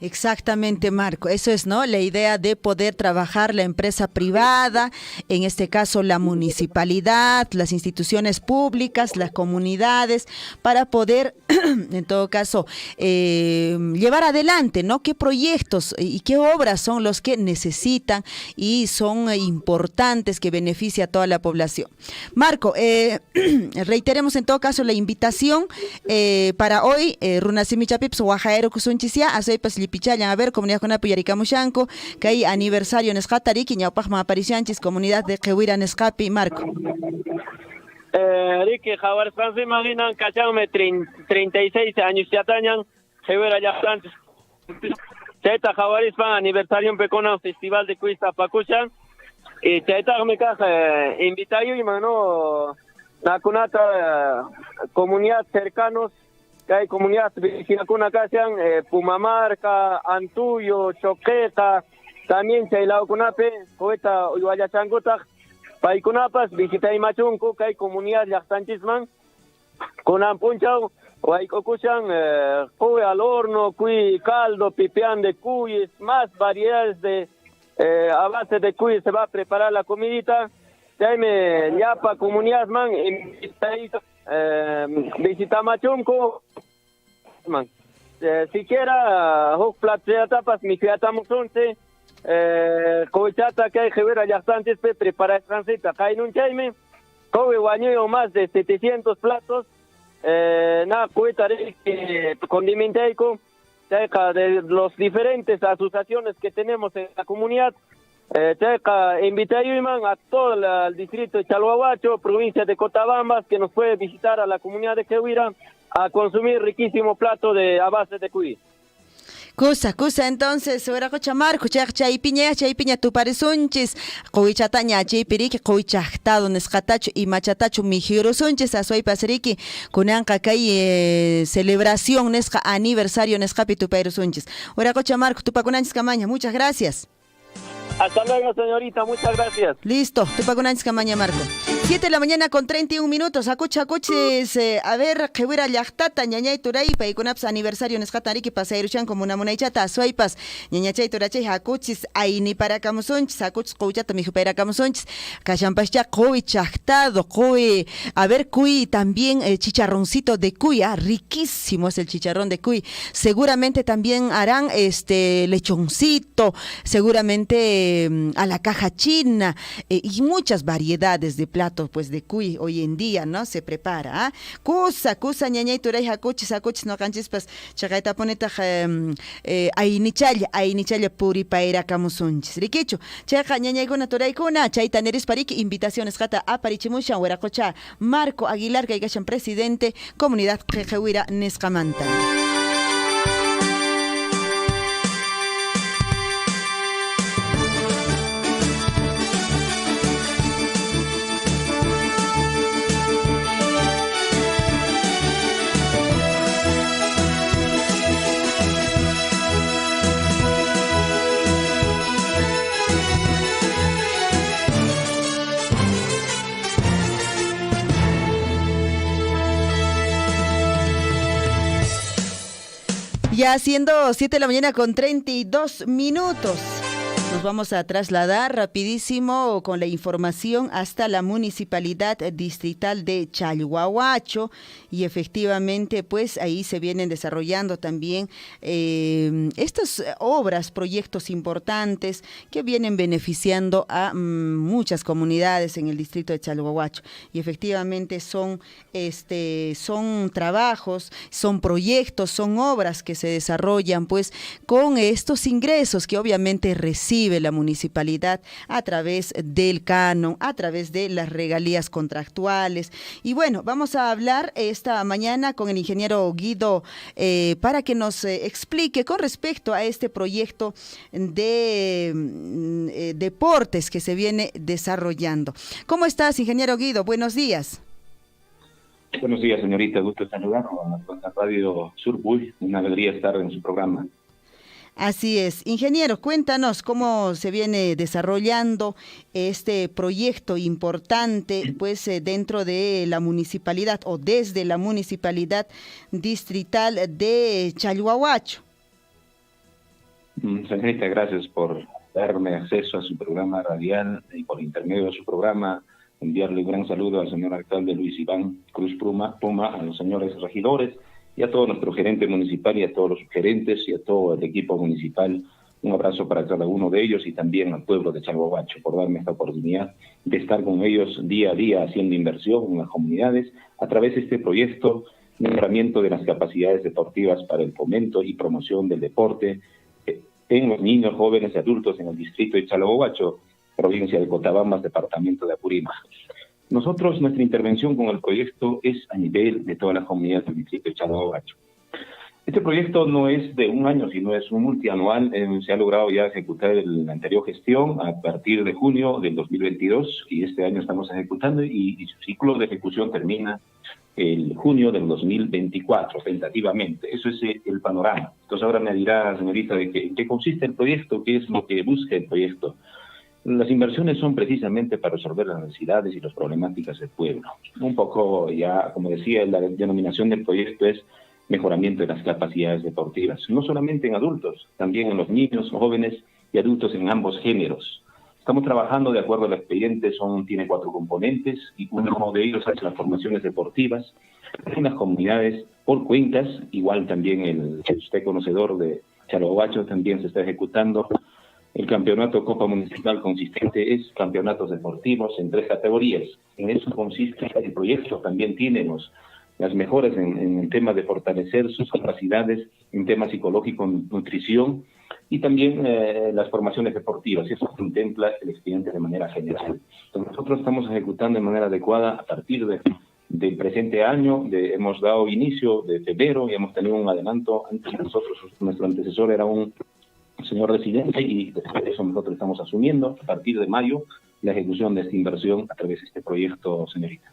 Exactamente, Marco. Eso es, ¿no? La idea de poder trabajar la empresa privada, en este caso la municipalidad, las instituciones públicas, las comunidades, para poder, en todo caso, llevar adelante, ¿no? ¿Qué proyectos y qué obras son los que necesitan y son importantes que beneficia a toda la población? Marco, reiteremos en todo caso la invitación para hoy, Runasimichapips, Oaxaero Kusunchisia, Azoipas Pichayan, a ver, comunidad con Apuyaricamushanco, que hay aniversario en Escatariki, Ñaupajma Aparicianchis, comunidad de Quehuira Nescapi, Marco. Ricky, Javar Francis Maginan, Cachame, 36 años ya tañan, Quehuira ya antes. Chaita Javaris pan aniversario en Pecona, Festival de Cuista Pacuchan, y Chaita me caja, invitayo y mano, Nakunata, comunidad cercanos, que hay comunidad vecina Casian, Pumamarca, Antuyo, Choqueta, también Chailao Cunape, Poeta Uyuaya Changuta, Paicunapas, Visita y Machunco, que hay comunidad Yaxtanchisman, Cunan Punchao, Huaycocuchan, cuy al horno, cuy caldo, pipián de cuyes, más variedades de a base de cuy se va a preparar la comidita. Jaime Yapa comunidad man, visita Machunco, man. Siquiera huk platea tapas mi fiatamos 11 coichata que hay Quehuira Yaxtantes prepara transita cainun Jaime cowe guaño más de 700 platos na cuetare condimenteico cerca de los diferentes asociaciones que tenemos en la comunidad. Invité a todo el distrito de Chalhuahuacho, provincia de Cotabambas, que nos puede visitar a la comunidad de Quehuira a consumir riquísimo plato a base de cuy. Cusa, entonces, ahora Marco, chaypiña, tu paresunchis, coichataña, chaypiriki, coichachtado, nescatacho y machatacho, mijirosunchis, asoy pasiriki, kunanka kay celebración, nesca aniversario, nescapi tu paresunchis. Ahora Marco, tu pacunanchis camaña, muchas gracias. Hasta luego, señorita, muchas gracias. Listo, te pago una mañana, Marco. 7 de la mañana con 31 minutos. Acuches, a ver, que hubiera llachtata, ñañay turay, pa ikunaps aniversario nesqatariki pasairuchan como una monaichata, suaypas, ñañachay turachay, acuchis, aini para camusunchis, acuchis, couchata, mijo para camusunchis, cachampascha, cuy chachtado, cuy, a ver, cuy también, chicharroncito de cuy, riquísimo es el chicharrón de cuy. Seguramente también harán lechoncito, seguramente a la caja china, y muchas variedades de platos pues de cuy hoy en día, ¿no? Se prepara, Kusa ñañay turay hakuchis no canchispas chaqayta poneta aynichalla puripaira kamusunchis rikichu chaqa ñañaykuna turaykuna chayta nerispariki invitaciones qata aparichimushan weraqucha Marco Aguilar kaykashan presidente comunidad qeqewira nisqamanta. Ya siendo 7 de la mañana con 32 minutos. Nos vamos a trasladar rapidísimo con la información hasta la Municipalidad Distrital de Chalhuahuacho y efectivamente pues ahí se vienen desarrollando también estas obras, proyectos importantes que vienen beneficiando a muchas comunidades en el distrito de Chalhuahuacho y efectivamente son trabajos, son proyectos, son obras que se desarrollan pues con estos ingresos que obviamente recibe la municipalidad a través del canon, a través de las regalías contractuales. Y bueno, vamos a hablar esta mañana con el ingeniero Guido para que nos explique con respecto a este proyecto de deportes que se viene desarrollando. ¿Cómo estás, ingeniero Guido? Buenos días. Buenos días, señorita. Gusto saludar a Radio Surbuy. Una alegría estar en su programa. Así es. Ingeniero, cuéntanos cómo se viene desarrollando este proyecto importante pues dentro de la municipalidad o desde la municipalidad distrital de Chalhuahuacho. Señorita, gracias por darme acceso a su programa radial y por intermedio de su programa enviarle un gran saludo al señor alcalde Luis Iván Cruz Puma, a los señores regidores, y a todo nuestro gerente municipal y a todos los gerentes y a todo el equipo municipal. Un abrazo para cada uno de ellos y también al pueblo de Chalhuahuacho por darme esta oportunidad de estar con ellos día a día haciendo inversión en las comunidades a través de este proyecto de mejoramiento de las capacidades deportivas para el fomento y promoción del deporte en los niños, jóvenes y adultos en el distrito de Chalhuahuacho, provincia de Cotabambas, departamento de Apurímac. Nosotros, nuestra intervención con el proyecto es a nivel de todas las comunidades del distrito de Chalhuahuacho. Este proyecto no es de un año, sino es un multianual. Se ha logrado ya ejecutar la anterior gestión a partir de junio del 2022 y este año estamos ejecutando y su ciclo de ejecución termina el junio del 2024, tentativamente. Eso es el panorama. Entonces ahora me dirá, señorita, de en qué consiste el proyecto, qué es lo que busca el proyecto. Las inversiones son precisamente para resolver las necesidades y las problemáticas del pueblo. Un poco ya, como decía, la denominación del proyecto es mejoramiento de las capacidades deportivas, no solamente en adultos, también en los niños, jóvenes y adultos en ambos géneros. Estamos trabajando de acuerdo al expediente, tiene 4 componentes y uno de ellos es las formaciones deportivas en las comunidades por cuencas, igual también usted conocedor de Chalhuahuacho también se está ejecutando. El campeonato Copa Municipal consistente es campeonatos deportivos en 3 categorías. En eso consiste el proyecto. También tiene las mejoras en el tema de fortalecer sus capacidades en temas psicológicos, nutrición y también las formaciones deportivas. Eso contempla el expediente de manera general. Entonces, nosotros estamos ejecutando de manera adecuada a partir del presente año. Hemos dado inicio de febrero y hemos tenido un adelanto. Antes nosotros, nuestro antecesor era un señor residente y después de eso nosotros estamos asumiendo a partir de mayo la ejecución de esta inversión a través de este proyecto, señorita.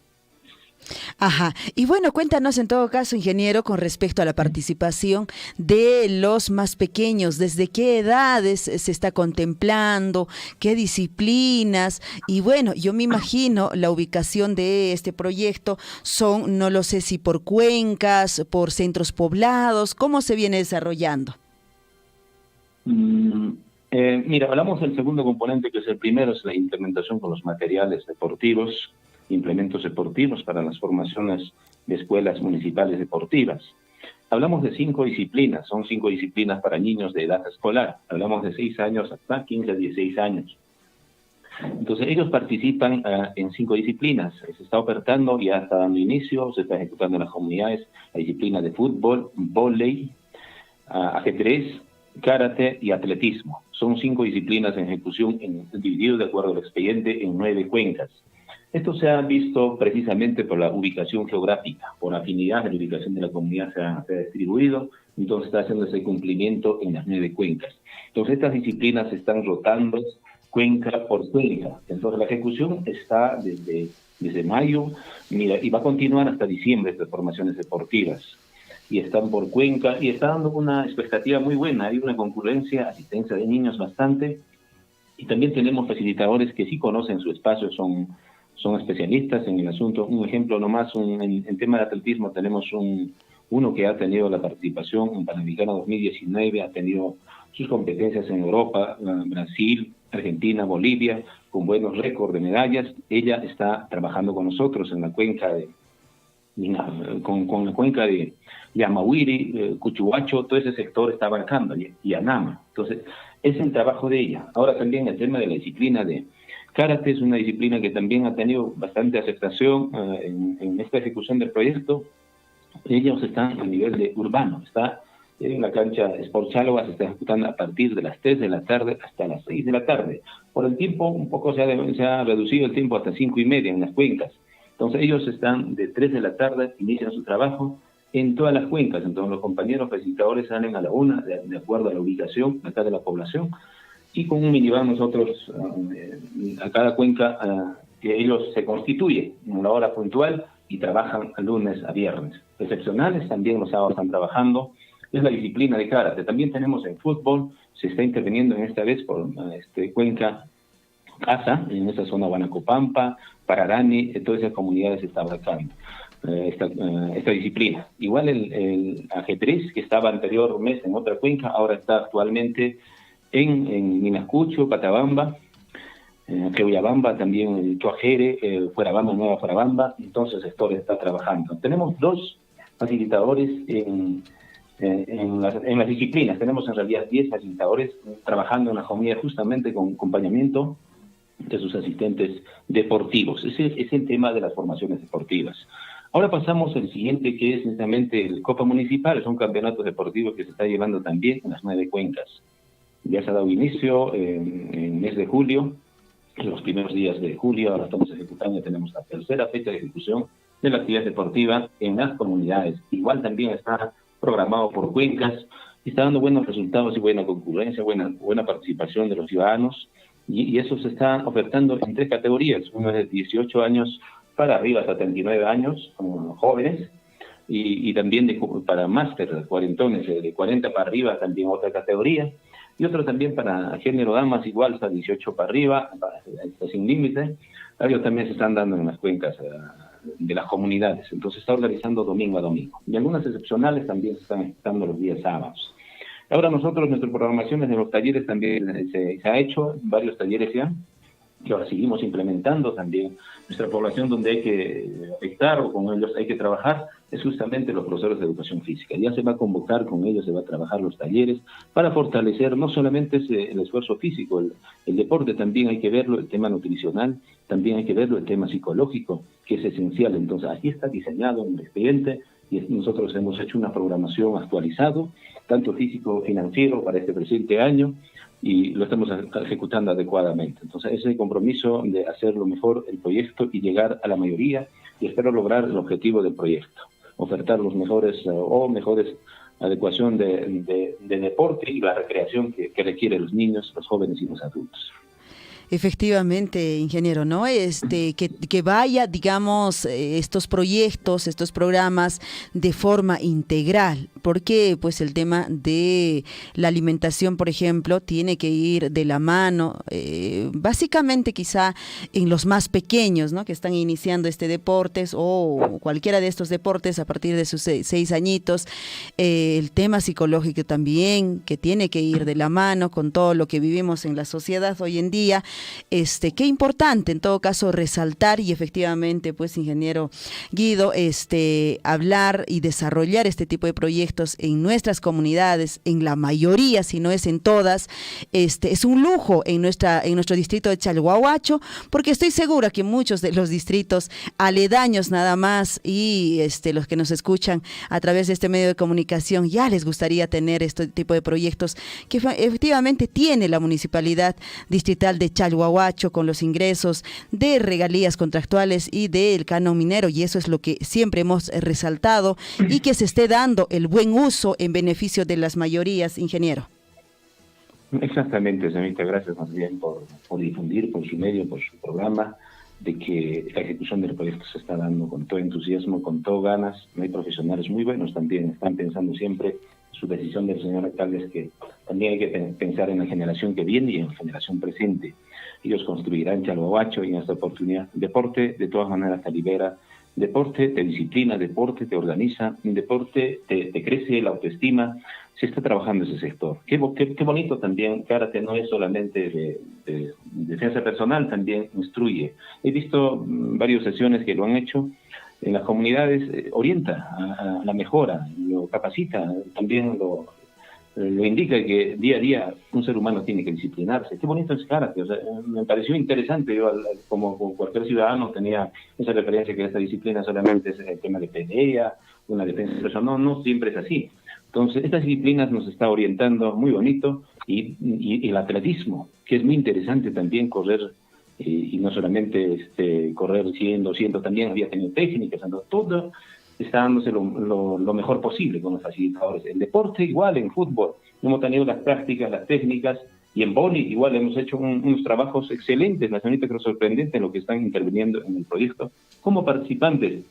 Ajá. Y bueno, cuéntanos en todo caso, ingeniero, con respecto a la participación de los más pequeños, ¿desde qué edades se está contemplando? ¿Qué disciplinas? Y bueno, yo me imagino la ubicación de este proyecto son, no lo sé si por cuencas, por centros poblados, ¿cómo se viene desarrollando? Mira, hablamos del segundo componente, que es el primero, es la implementación con los materiales deportivos, implementos deportivos para las formaciones de escuelas municipales deportivas. Hablamos de 5 disciplinas, son 5 disciplinas para niños de edad escolar. Hablamos de 6 años hasta 15 a 16 años. Entonces, ellos participan en 5 disciplinas. Se está ofertando, ya está dando inicio, se está ejecutando en las comunidades la disciplina de fútbol, vóley, ajedrez, karate y atletismo. Son 5 disciplinas en ejecución, divididos de acuerdo al expediente en 9 cuencas. Esto se ha visto precisamente por la ubicación geográfica, por afinidad de la ubicación de la comunidad se ha distribuido, entonces está haciendo ese cumplimiento en las 9 cuencas. Entonces estas disciplinas se están rotando cuenca por cuenca. Entonces la ejecución está desde mayo, mira, y va a continuar hasta diciembre estas formaciones deportivas. Y están por cuenca y está dando una expectativa muy buena. Hay una concurrencia, asistencia de niños bastante, y también tenemos facilitadores que sí conocen su espacio, son especialistas en el asunto. Un ejemplo nomás, en tema de atletismo tenemos uno que ha tenido la participación en Panamericano 2019, ha tenido sus competencias en Europa, Brasil, Argentina, Bolivia, con buenos récords de medallas. Ella está trabajando con nosotros en la cuenca con la cuenca de Yamahuiri, Cuchuacho, todo ese sector está abarcando, y Anama. Entonces, es el trabajo de ella. Ahora también el tema de la disciplina de karate es una disciplina que también ha tenido bastante aceptación en esta ejecución del proyecto. Ellos están a nivel de urbano, está en la cancha Sportsáloga, se está ejecutando a partir de las 3 de la tarde hasta las 6 de la tarde. Por el tiempo, un poco se ha reducido el tiempo hasta 5:30 en las cuencas. Entonces ellos están de 3 de la tarde, inician su trabajo en todas las cuencas. Entonces los compañeros facilitadores salen a la 1 de acuerdo a la ubicación acá de la población, y con un minivan nosotros a cada cuenca que ellos se constituyen en una hora puntual y trabajan lunes a viernes. Excepcionales también los sábados están trabajando. Es la disciplina de karate. También tenemos en fútbol, se está interviniendo en esta vez por cuenca Casa, en esa zona Huanacopampa, Pararani, todas esas comunidades se está abarcando esta disciplina. Igual el ajedrez, que estaba anterior mes en otra cuenca, ahora está actualmente en Minascucho, Patabamba, Queuyabamba, también Chuajere, Fuerabamba, Nueva Fuerabamba. Entonces esto está trabajando. Tenemos 2 facilitadores en las disciplinas. Tenemos en realidad 10 facilitadores trabajando en la comunidad justamente con acompañamiento de sus asistentes deportivos. Ese es el tema de las formaciones deportivas. Ahora pasamos al siguiente, que es netamente el Copa Municipal. Es un campeonato deportivo que se está llevando también en las 9 cuencas. Ya se ha dado inicio en el mes de julio, en los primeros días de julio. Ahora estamos ejecutando y tenemos la tercera fecha de ejecución de la actividad deportiva en las comunidades. Igual también está programado por cuencas, y está dando buenos resultados y buena concurrencia, buena participación de los ciudadanos, y eso se está ofertando en 3 categorías. Uno es de 18 años para arriba hasta 39 años, jóvenes, y también para máster, cuarentones, de 40 para arriba también otra categoría, y otro también para género damas, igual hasta 18 para arriba, hasta sin límite. Ellos también se están dando en las cuencas de las comunidades. Entonces está organizando domingo a domingo. Y algunas excepcionales también se están dando los días sábados. Ahora nosotros, nuestras programaciones de los talleres también se ha hecho, varios talleres ya, que ahora seguimos implementando también. Nuestra población donde hay que afectar o con ellos hay que trabajar es justamente los profesores de educación física. Ya se va a convocar con ellos, se va a trabajar los talleres para fortalecer no solamente el esfuerzo físico, el deporte, también hay que verlo, el tema nutricional, también hay que verlo, el tema psicológico, que es esencial. Entonces así está diseñado en el expediente, y nosotros hemos hecho una programación actualizada, tanto físico financiero para este presente año, y lo estamos ejecutando adecuadamente. Entonces ese es el compromiso de hacerlo mejor el proyecto y llegar a la mayoría, y espero lograr el objetivo del proyecto, ofertar los mejores adecuación de deporte y la recreación que requieren los niños, los jóvenes y los adultos. Efectivamente, ingeniero, ¿no? Que vaya, digamos, estos proyectos, estos programas de forma integral, porque pues el tema de la alimentación, por ejemplo, tiene que ir de la mano, básicamente quizá en los más pequeños, ¿no? Que están iniciando deportes o cualquiera de estos deportes a partir de sus 6 añitos, el tema psicológico también, que tiene que ir de la mano con todo lo que vivimos en la sociedad hoy en día. Qué importante en todo caso resaltar y efectivamente, pues, ingeniero Guido, hablar y desarrollar este tipo de proyectos en nuestras comunidades, en la mayoría, si no es en todas. Es un lujo en nuestro distrito de Chalhuahuacho, porque estoy segura que muchos de los distritos aledaños nada más y los que nos escuchan a través de este medio de comunicación ya les gustaría tener este tipo de proyectos que efectivamente tiene la Municipalidad Distrital de Chalhuahuacho, con los ingresos de regalías contractuales y del canon minero, y eso es lo que siempre hemos resaltado, y que se esté dando el buen uso en beneficio de las mayorías, ingeniero. Exactamente, señorita, gracias más bien por difundir, por su medio, por su programa, de que la ejecución del proyecto se está dando con todo entusiasmo, con todo ganas. Hay profesionales muy buenos también, están pensando siempre. Su decisión del señor alcalde es que también hay que pensar en la generación que viene y en la generación presente. Ellos construirán Chalhuahuacho y en esta oportunidad deporte de todas maneras te libera, deporte te disciplina, deporte te organiza, deporte te crece la autoestima. Se está trabajando ese sector. Qué bonito también, Karate no es solamente de defensa personal, también instruye. He visto varias sesiones que lo han hecho en las comunidades, orienta a la mejora, lo capacita, también lo indica que día a día un ser humano tiene que disciplinarse. Qué bonito es Karate, o sea, me pareció interesante. Yo como cualquier ciudadano tenía esa referencia que esta disciplina solamente es el tema de pelea, una defensa personal, no siempre es así. Entonces, estas disciplinas nos está orientando muy bonito, y el atletismo, que es muy interesante también correr, y no solamente correr 100, 200, también había tenido técnicas, todo está dándose lo mejor posible con los facilitadores. En deporte igual, en fútbol, hemos tenido las prácticas, las técnicas, y en vóley igual hemos hecho unos trabajos excelentes, la señorita, creo sorprendente en lo que están interviniendo en el proyecto como participantes,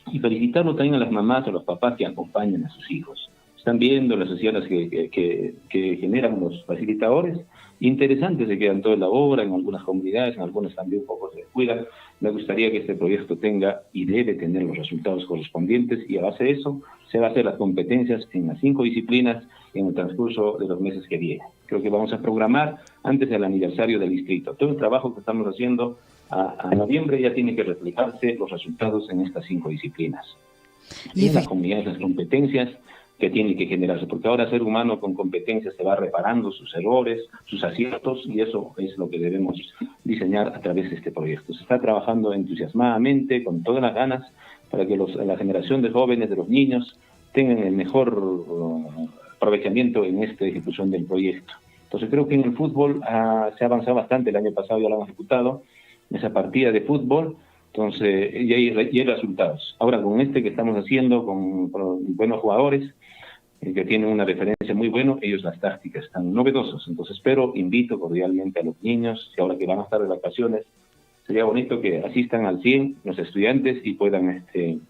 y felicitarlo también a las mamás, a los papás que acompañan a sus hijos. Están viendo las sesiones que generan los facilitadores, interesantes, se quedan toda la obra en algunas comunidades, en algunas también un poco se descuidan. Me gustaría que este proyecto tenga y debe tener los resultados correspondientes, y a base de eso se va a hacer las competencias en las 5 disciplinas en el transcurso de los meses que vienen. Creo que vamos a programar antes del aniversario del distrito. Todo el trabajo que estamos haciendo a noviembre ya tiene que reflejarse los resultados en estas 5 disciplinas. Y en las comunidades, las competencias que tiene que generarse, porque ahora el ser humano con competencias se va reparando sus errores, sus aciertos, y eso es lo que debemos diseñar a través de este proyecto. Se está trabajando entusiasmadamente, con todas las ganas, para que la generación de jóvenes, de los niños, tengan el mejor aprovechamiento en esta ejecución del proyecto. Entonces creo que en el fútbol se ha avanzado bastante, el año pasado ya lo han ejecutado, esa partida de fútbol. Entonces, y hay resultados. Ahora, con que estamos haciendo, con buenos jugadores, que tienen una referencia muy buena, ellos las tácticas están novedosas. Entonces, invito cordialmente a los niños, que ahora que van a estar de vacaciones, sería bonito que asistan al 100 los estudiantes y puedan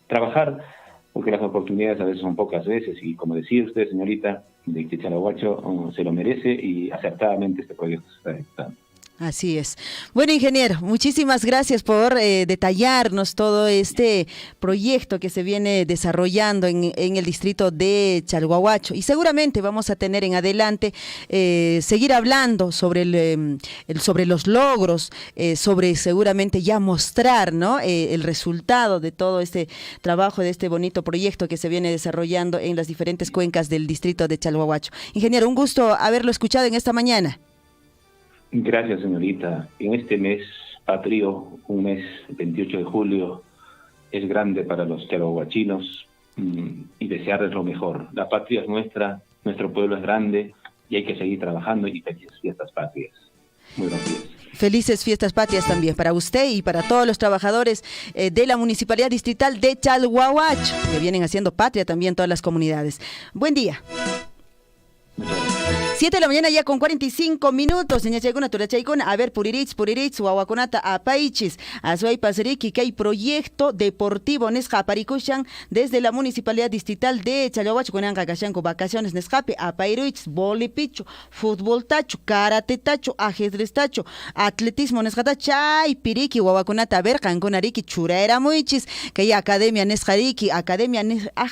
trabajar, porque las oportunidades a veces son pocas veces, y como decía usted, señorita, de que Chalhuahuacho se lo merece, y acertadamente este proyecto se está ejecutando. Así es. Bueno, ingeniero, muchísimas gracias por detallarnos todo este proyecto que se viene desarrollando en el distrito de Chalhuahuacho, y seguramente vamos a tener en adelante seguir hablando sobre sobre los logros, sobre seguramente ya mostrar, ¿no? El resultado de todo este trabajo, de este bonito proyecto que se viene desarrollando en las diferentes cuencas del distrito de Chalhuahuacho. Ingeniero, un gusto haberlo escuchado en esta mañana. Gracias, señorita. En este mes patrio, un mes 28 de julio, es grande para los chalhuahuachinos, y desearles lo mejor. La patria es nuestra, nuestro pueblo es grande, y hay que seguir trabajando, y felices fiestas patrias. Muy buenos días. Felices fiestas patrias también para usted y para todos los trabajadores de la Municipalidad Distrital de Chalhuahuacho, que vienen haciendo patria también todas las comunidades. Buen día. Muchas gracias. 7 de la mañana ya con 45 minutos. Señor Chaykuna, Turachaykuna, a ver, Puririts, Wawakunata, Apaichis, Azuay Pasariki, que hay proyecto deportivo Nesjaparikushan desde la Municipalidad Distrital de Chalahuacho, con Ancacashanco, vacaciones Nesjape, Apairuits, Bolipicho, fútbol tacho, karate tacho, ajedrez tacho, atletismo Nesjata, Chay, Piriki, Wawakunata, a ver, Canconariki, Churaera Muichis, que hay Academia Nesjariki,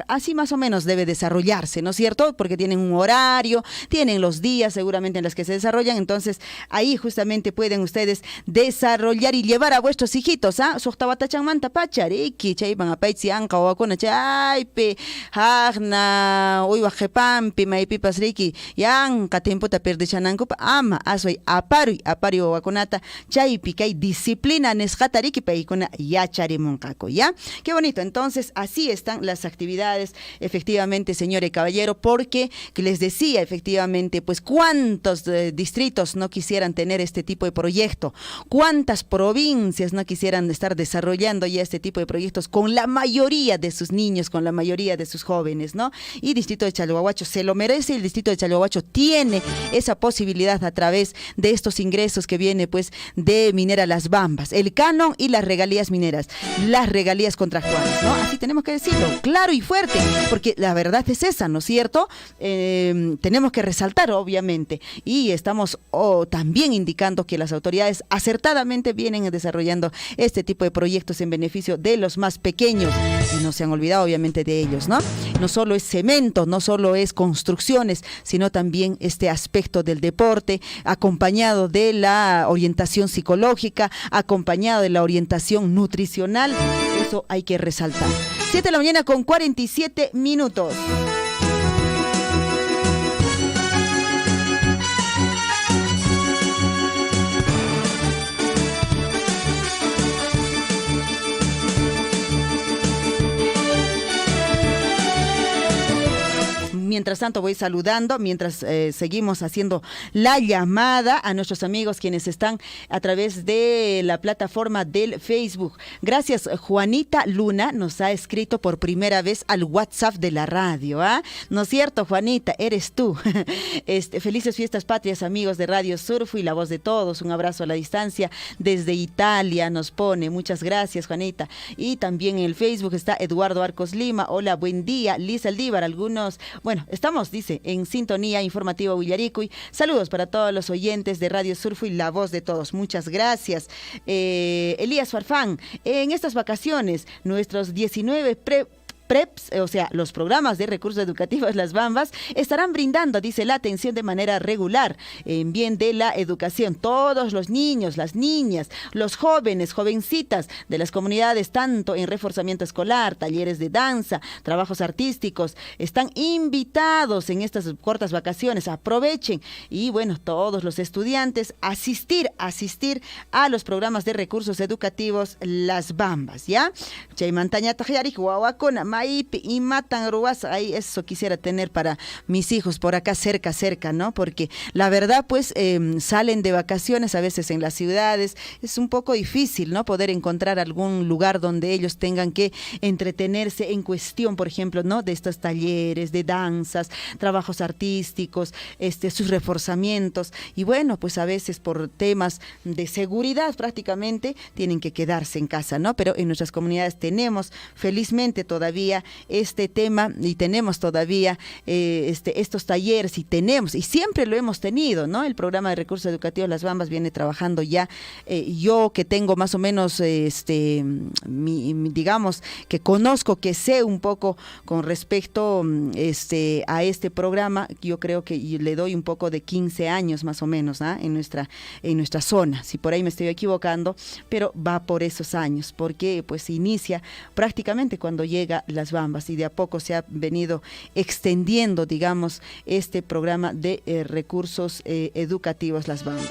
así más o menos debe desarrollarse, ¿no es cierto? Porque tienen un horario, tienen los días seguramente en los que se desarrollan, entonces ahí justamente pueden ustedes desarrollar y llevar a vuestros hijitos, ¿ah? Sohtabatachanmanta pachariki, chaypan apaitsi anka wakuna chaype, hagna, uywajepampi, maypipas riki, yanka temputa perdichanankupa, ama, asoy apari wawakunata, chaypi kay disciplina nesjatariki paykuna yacharimunkako, ¿ya? Qué bonito, entonces así están las actividades, efectivamente, señor y caballero, porque que les decía, efectivamente, pues cuántos distritos no quisieran tener este tipo de proyecto, cuántas provincias no quisieran estar desarrollando ya este tipo de proyectos con la mayoría de sus niños, con la mayoría de sus jóvenes, ¿no? Y Distrito de Chalhuahuacho se lo merece, el Distrito de Chalhuahuacho tiene esa posibilidad a través de estos ingresos que viene pues de Minera Las Bambas, el canon y las regalías mineras, las regalías contractuales, ¿no? Así tenemos que decirlo, claro y fuerte, porque la verdad es esa, ¿no es cierto? Tenemos que resaltar, obviamente, y estamos también indicando que las autoridades acertadamente vienen desarrollando este tipo de proyectos en beneficio de los más pequeños y no se han olvidado obviamente de ellos, ¿no? No solo es cemento, no solo es construcciones, sino también este aspecto del deporte, acompañado de la orientación psicológica, acompañado de la orientación nutricional, eso hay que resaltar. 7 de la mañana con 47 minutos. Mientras tanto voy saludando, mientras seguimos haciendo la llamada a nuestros amigos quienes están a través de la plataforma del Facebook. Gracias, Juanita Luna nos ha escrito por primera vez al WhatsApp de la radio, ¿ah? ¿No es cierto, Juanita? Eres tú. Felices fiestas patrias, amigos de Radio Surfo y La Voz de Todos. Un abrazo a la distancia desde Italia nos pone. Muchas gracias, Juanita. Y también en el Facebook está Eduardo Arcos Lima. Hola, buen día. Liz Aldívar, estamos, dice, en sintonía informativa Willaricuy. Saludos para todos los oyentes de Radio Surfo y La Voz de Todos. Muchas gracias. Elías Farfán, en estas vacaciones, nuestros 19 PREPs, o sea, los programas de recursos educativos Las Bambas, estarán brindando, dice, la atención de manera regular en bien de la educación. Todos los niños, las niñas, los jóvenes, jovencitas de las comunidades, tanto en reforzamiento escolar, talleres de danza, trabajos artísticos, están invitados en estas cortas vacaciones. Aprovechen y, bueno, todos los estudiantes asistir a los programas de recursos educativos Las Bambas, ¿ya? Chaymantaña Tajari, Huawacona, Maipi y Matan Ruas, ahí eso quisiera tener para mis hijos por acá cerca, ¿no? Porque la verdad, pues, salen de vacaciones a veces en las ciudades, es un poco difícil, ¿no? Poder encontrar algún lugar donde ellos tengan que entretenerse en cuestión, por ejemplo, ¿no? De estos talleres, de danzas, trabajos artísticos, sus reforzamientos, y bueno, pues a veces por temas de seguridad prácticamente tienen que quedarse en casa, ¿no? Pero en nuestras comunidades tenemos felizmente todavía este tema y tenemos todavía estos talleres y siempre lo hemos tenido, ¿no? El programa de recursos educativos Las Bambas viene trabajando ya, yo que tengo más o menos, digamos, que conozco, que sé un poco con respecto a este programa, yo creo que le doy un poco de 15 años más o menos, ¿ah? en nuestra zona, si por ahí me estoy equivocando, pero va por esos años, porque pues inicia prácticamente cuando llega Las Bambas y de a poco se ha venido extendiendo, digamos, este programa de recursos educativos Las Bambas.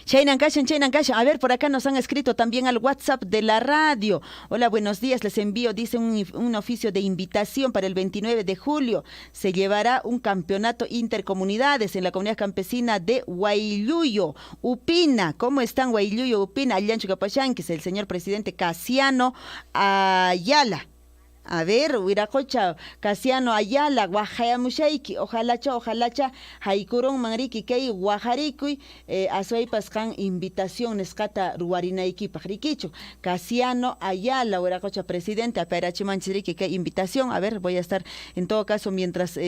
Chainan Kashan. A ver, por acá nos han escrito también al WhatsApp de la radio. Hola, buenos días, les envío, dice un oficio de invitación para el 29 de julio. Se llevará un campeonato intercomunidades en la comunidad campesina de Huayllullo, Upina. ¿Cómo están Huayllullo, Upina? Allancho Capachán, que es el señor presidente Casiano Ayala. A ver, Huiracocha, Casiano Ayala, Guajayamushaiki, ojalá, Haikurón Manriki, Kei, Guajarikui, Azuaipas Kan, invitación, Nescata, Ruarinaiki, Pajriquicho, Casiano Ayala, Huiracocha, presidente, Aperachimanchiriki, Kei, invitación. A ver, voy a estar en todo caso mientras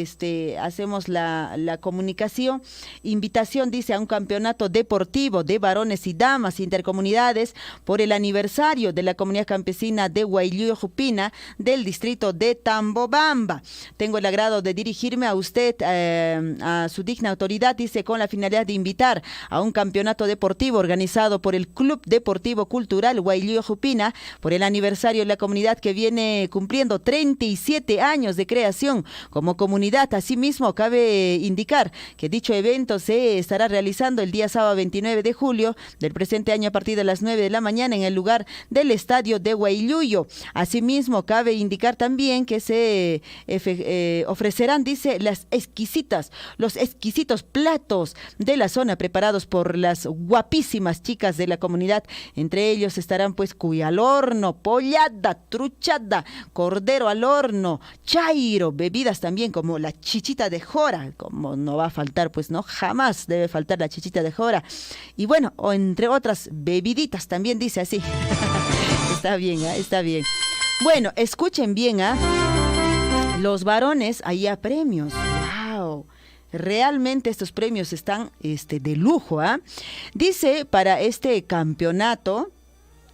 hacemos la comunicación. Invitación, dice, a un campeonato deportivo de varones y damas, intercomunidades, por el aniversario de la comunidad campesina de Huayllullo, Jupina, del distrito de Tambobamba. Tengo el agrado de dirigirme a usted, a su digna autoridad, dice, con la finalidad de invitar a un campeonato deportivo organizado por el Club Deportivo Cultural Huayllullo Jupina por el aniversario de la comunidad que viene cumpliendo 37 años de creación como comunidad. Asimismo, cabe indicar que dicho evento se estará realizando el día sábado 29 de julio del presente año a partir de las 9 de la mañana en el lugar del estadio de Huayllullo. Asimismo, cabe indicar también que se ofrecerán, dice, los exquisitos platos de la zona preparados por las guapísimas chicas de la comunidad. Entre ellos estarán pues cuy al horno, pollada, truchada, cordero al horno, chairo, bebidas también como la chichita de jora, como no va a faltar, pues no, jamás debe faltar la chichita de jora. Y bueno, o entre otras bebiditas también, dice así. Está bien, está bien. Bueno, escuchen bien, los varones, ahí a premios. ¡Wow! Realmente estos premios están de lujo, Dice, para este campeonato,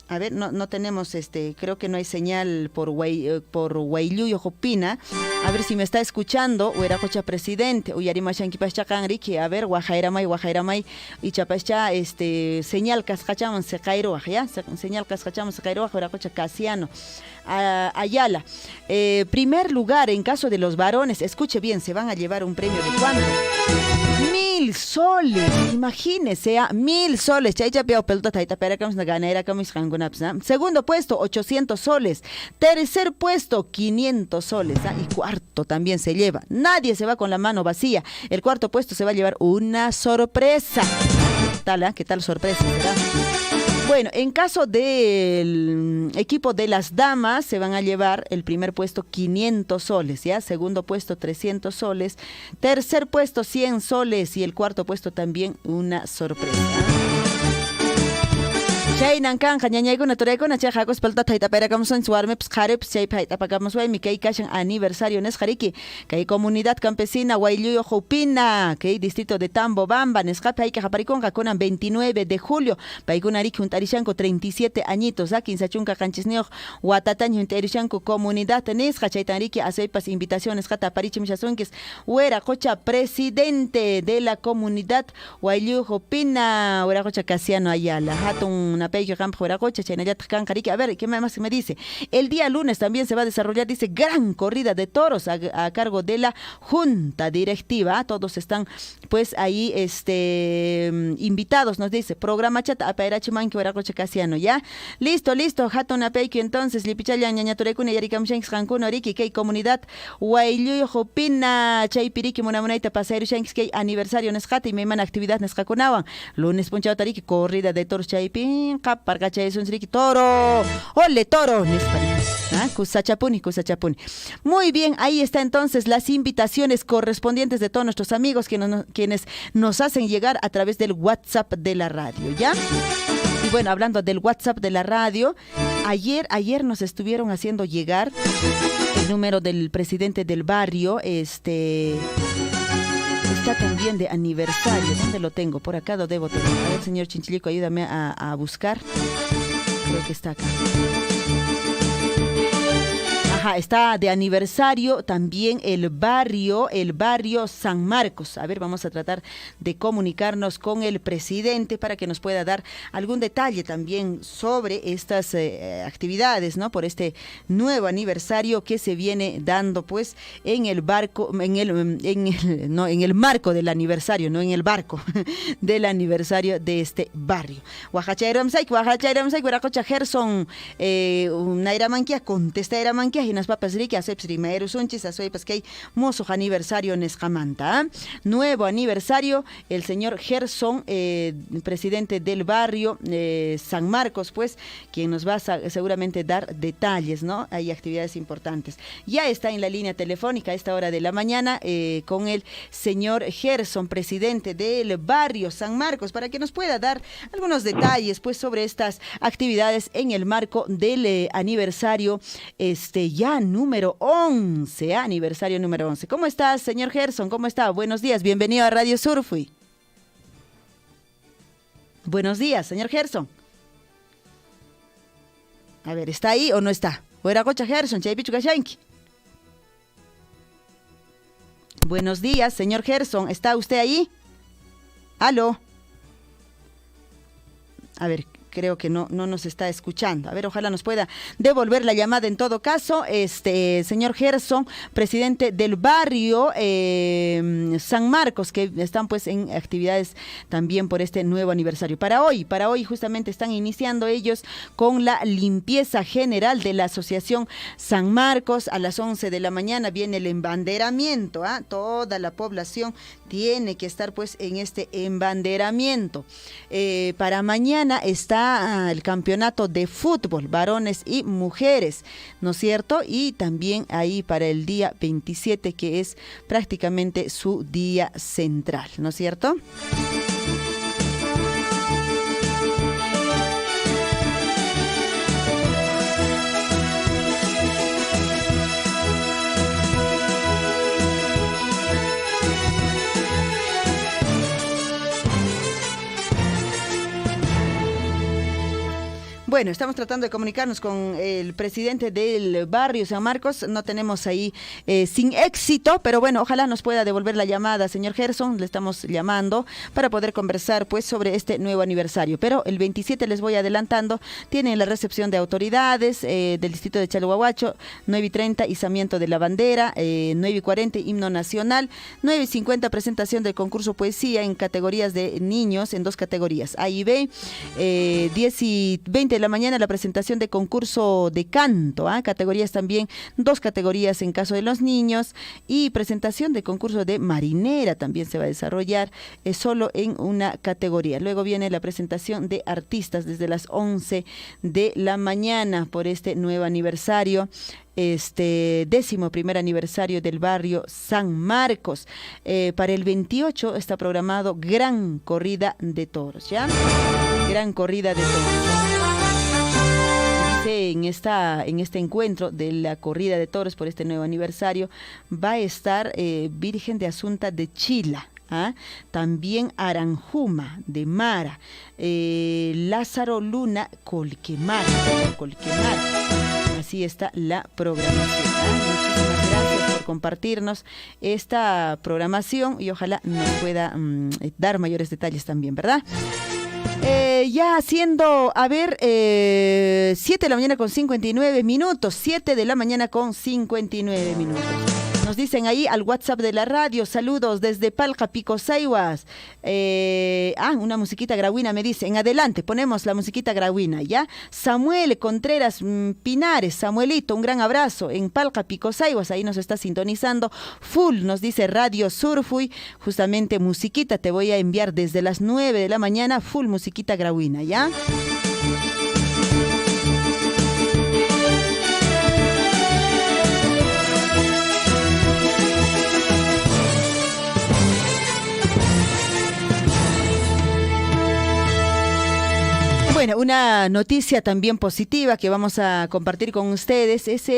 a ver, no tenemos, creo que no hay señal por Huayllullo Jupina. A ver si me está escuchando, Huiracocha presidente, Uyarimashanquipascha Canrique, a ver, Guajairamay, y Chapascha, señal cascachamos se cairo, ¿ya? Señal cascachamos se cairo, Huiracocha Casiano Ayala. Primer lugar, en caso de los varones, escuche bien, se van a llevar un premio de ¿cuánto? 1,000 soles, imagínese, 1,000 soles. Segundo puesto, 800 soles. Tercer puesto, 500 soles. Y cuarto también se lleva. Nadie se va con la mano vacía. El cuarto puesto se va a llevar una sorpresa. ¿Qué tal sorpresa, verdad? Bueno, en caso del equipo de las damas, se van a llevar el primer puesto 500 soles, ¿ya? Segundo puesto 300 soles, tercer puesto 100 soles y el cuarto puesto también una sorpresa. Chaynan kanja ñañaykuna turaykuna chay haqus paltata haytapayrakamson warmips qharips chaypi haytapakamuswaymi kay kashan aniversario nisqariki kay comunidad campesina Huayllullo Jupina kay distrito de Tambobamba nisqapi hayka haparikunqa kunan 29 de julio paykunariki juntarishanku 37 añitos kinsachunqa qanchisniyuq watataña juntarishanku comunidad nisqa chaytanriki asaypas invitación nisqata aparichimishasunkiz Huiracocha presidente de la comunidad Huayllullo Jupina Huiracocha Casiano Ayala hatun a ver, ¿qué más me dice? El día lunes también se va a desarrollar, dice, gran corrida de toros a cargo de la junta directiva. Todos están pues ahí invitados, nos dice. Programa chat apayrachimanki Huiracocha Casiano, ¿ya? Listo, hatun apayki entonces lipichalla ñañaturekuna yarikamshanks qankuna oriki kay comunidad Huayllullo Jupina chaypiriki munamunayta pasayrishanks kay aniversario nesqata y meman actividad nesqakunawan. Lunes punchawtariki corrida de toros chaypi toro, ole toro, kusachapuni. Muy bien, ahí está entonces las invitaciones correspondientes de todos nuestros amigos quienes nos hacen llegar a través del WhatsApp de la radio, ¿ya? Y bueno, hablando del WhatsApp de la radio, ayer nos estuvieron haciendo llegar el número del presidente del barrio, está también de aniversario. ¿Dónde lo tengo? Por acá lo debo tener. A ver, señor Chinchilico, ayúdame a buscar. Creo que está acá. está de aniversario también el barrio San Marcos. A ver, vamos a tratar de comunicarnos con el presidente para que nos pueda dar algún detalle también sobre estas actividades, ¿no? Por este nuevo aniversario que se viene dando, pues, en el marco del aniversario, no en el barco del aniversario de este barrio. Oaxaca Gerson, Naira Manquia, contesta Era Manquia, y nas papas rique, acepts rimeros unchis, asoy pasquei, mozo aniversario Nescamanta. Nuevo aniversario, el señor Gerson, presidente del barrio San Marcos, pues, quien nos va a seguramente dar detalles, ¿no? Hay actividades importantes. Ya está en la línea telefónica a esta hora de la mañana con el señor Gerson, presidente del barrio San Marcos, para que nos pueda dar algunos detalles, pues, sobre estas actividades en el marco del aniversario ya número 11, aniversario número 11. ¿Cómo estás, señor Gerson? ¿Cómo está? Buenos días, bienvenido a Radio Surfui. Buenos días, señor Gerson. A ver, ¿está ahí o no está? Fuera Cocha Gerson, Chaypichu Kashanki. Buenos días, señor Gerson, ¿está usted ahí? ¿Aló? A ver, creo que no nos está escuchando. A ver, ojalá nos pueda devolver la llamada en todo caso. Señor Gerson, presidente del barrio San Marcos, que están pues en actividades también por este nuevo aniversario. Para hoy justamente están iniciando ellos con la limpieza general de la Asociación San Marcos. A las 11 de la mañana viene el embanderamiento. Toda la población tiene que estar pues en este embanderamiento. Para mañana está el campeonato de fútbol, varones y mujeres, ¿no es cierto? Y también ahí para el día 27, que es prácticamente su día central, ¿no es cierto? Bueno, estamos tratando de comunicarnos con el presidente del barrio San Marcos. No tenemos ahí sin éxito, pero bueno, ojalá nos pueda devolver la llamada, señor Gerson. Le estamos llamando para poder conversar pues sobre este nuevo aniversario. Pero el 27, les voy adelantando, tienen la recepción de autoridades del distrito de Chalhuahuacho, 9:30 izamiento de la bandera, 9:40 himno nacional, 9:50 presentación del concurso poesía en categorías de niños, en 2 categorías, A y B, 10:20 de la mañana la presentación de concurso de canto, categorías también, 2 categorías en caso de los niños, y presentación de concurso de marinera también se va a desarrollar solo en una categoría. Luego viene la presentación de artistas desde las 11 de la mañana por este nuevo aniversario, 11º aniversario del barrio San Marcos. Para el 28 está programado gran corrida de toros, ¿ya? Gran corrida de toros. En este encuentro de la corrida de toros por este nuevo aniversario va a estar Virgen de Asunta de Chila, también Aranjuma de Mara, Lázaro Luna Colquemar. Así está la programación. Muchísimas gracias por compartirnos esta programación y ojalá nos pueda dar mayores detalles también, ¿verdad? Ya siendo, 7 de la mañana con 59 minutos, 7 de la mañana con 59 minutos. Nos dicen ahí al WhatsApp de la radio, saludos desde Palca, Picosayhuas. Una musiquita grauina me dice, en adelante ponemos la musiquita grauina, ¿ya? Samuel Contreras Pinares, Samuelito, un gran abrazo, en Palca, Picosayhuas, ahí nos está sintonizando, full, nos dice Radio Surfui, justamente musiquita te voy a enviar desde las 9 de la mañana, full musiquita grauina, ¿ya? Bueno, una noticia también positiva que vamos a compartir con ustedes es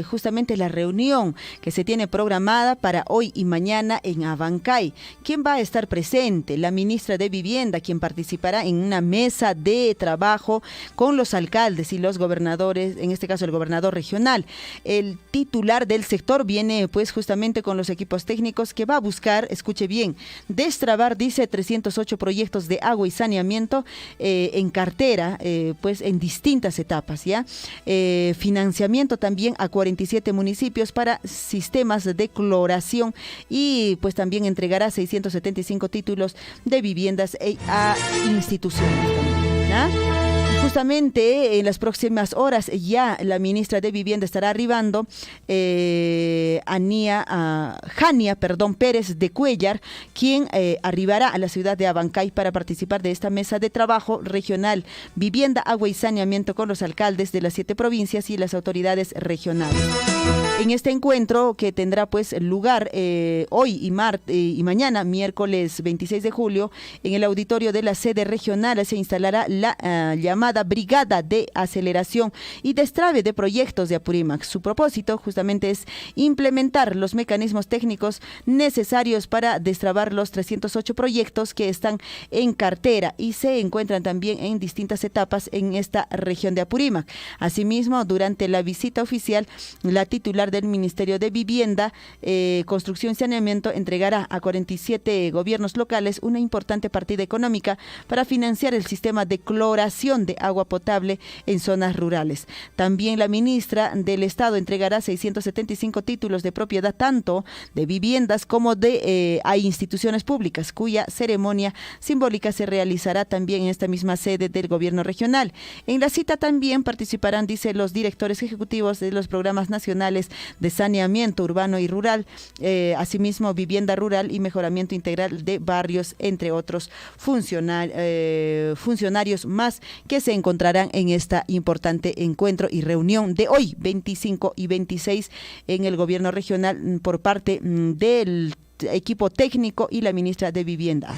justamente la reunión que se tiene programada para hoy y mañana en Abancay. ¿Quién va a estar presente? La ministra de Vivienda, quien participará en una mesa de trabajo con los alcaldes y los gobernadores, en este caso el gobernador regional. El titular del sector viene pues justamente con los equipos técnicos que va a buscar, escuche bien, destrabar, dice, 308 proyectos de agua y saneamiento en cartera, pues en distintas etapas, ¿ya? Financiamiento también a 47 municipios para sistemas de cloración y pues también entregará 675 títulos de viviendas a instituciones también, ¿ya? Justamente en las próximas horas ya la ministra de Vivienda estará arribando, Jania Pérez de Cuellar, quien arribará a la ciudad de Abancay para participar de esta mesa de trabajo regional, vivienda, agua y saneamiento con los alcaldes de las 7 provincias y las autoridades regionales. En este encuentro que tendrá pues lugar hoy y mañana, miércoles 26 de julio, en el auditorio de la sede regional se instalará la llamada Brigada de Aceleración y Destrabe de Proyectos de Apurímac. Su propósito justamente es implementar los mecanismos técnicos necesarios para destrabar los 308 proyectos que están en cartera y se encuentran también en distintas etapas en esta región de Apurímac. Asimismo, durante la visita oficial, la titular del Ministerio de Vivienda, Construcción y Saneamiento entregará a 47 gobiernos locales una importante partida económica para financiar el sistema de cloración de agua potable en zonas rurales. También la ministra del Estado entregará 675 títulos de propiedad tanto de viviendas como a instituciones públicas, cuya ceremonia simbólica se realizará también en esta misma sede del gobierno regional. En la cita también participarán, dice, los directores ejecutivos de los programas nacionales de saneamiento urbano y rural, asimismo vivienda rural y mejoramiento integral de barrios, entre otros funcionarios más que se encontrarán en esta importante encuentro y reunión de hoy, 25 y 26, en el gobierno regional por parte del equipo técnico y la ministra de Vivienda.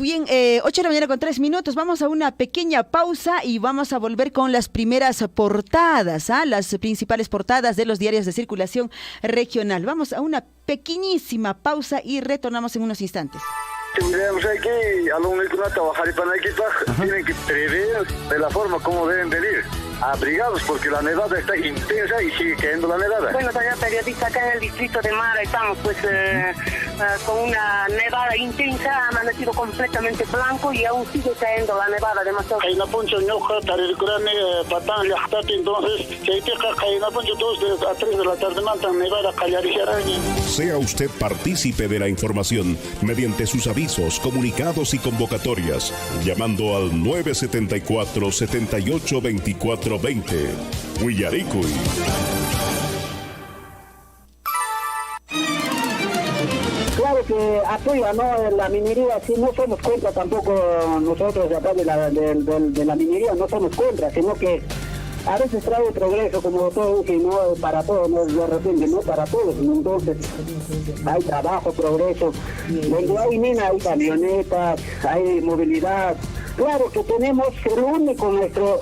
Bien, 8 de la mañana con 3 minutos, vamos a una pequeña pausa y vamos a volver con las primeras portadas, las principales portadas de los diarios de circulación regional. Vamos a una pequeñísima pausa y retornamos en unos instantes. Tienen que prever de la forma como deben venir, abrigados porque la nevada está intensa y sigue cayendo la nevada. Bueno, señor periodista, acá en el distrito de Mara estamos pues con una nevada intensa, ha amanecido completamente blanco y aún sigue cayendo la nevada demasiado. Sea usted partícipe de la información mediante sus avisos, comunicados y convocatorias, llamando al 974-782420. Huillaricuy. Claro que apoya, ¿no?, la minería, sí, no somos contra tampoco nosotros de acá de la minería, no somos contra, sino que a veces trae progreso, como todo dice, no para todos, no de repente, no para todos, entonces hay trabajo, progreso, donde hay mina, hay camionetas, hay movilidad. Claro que tenemos el único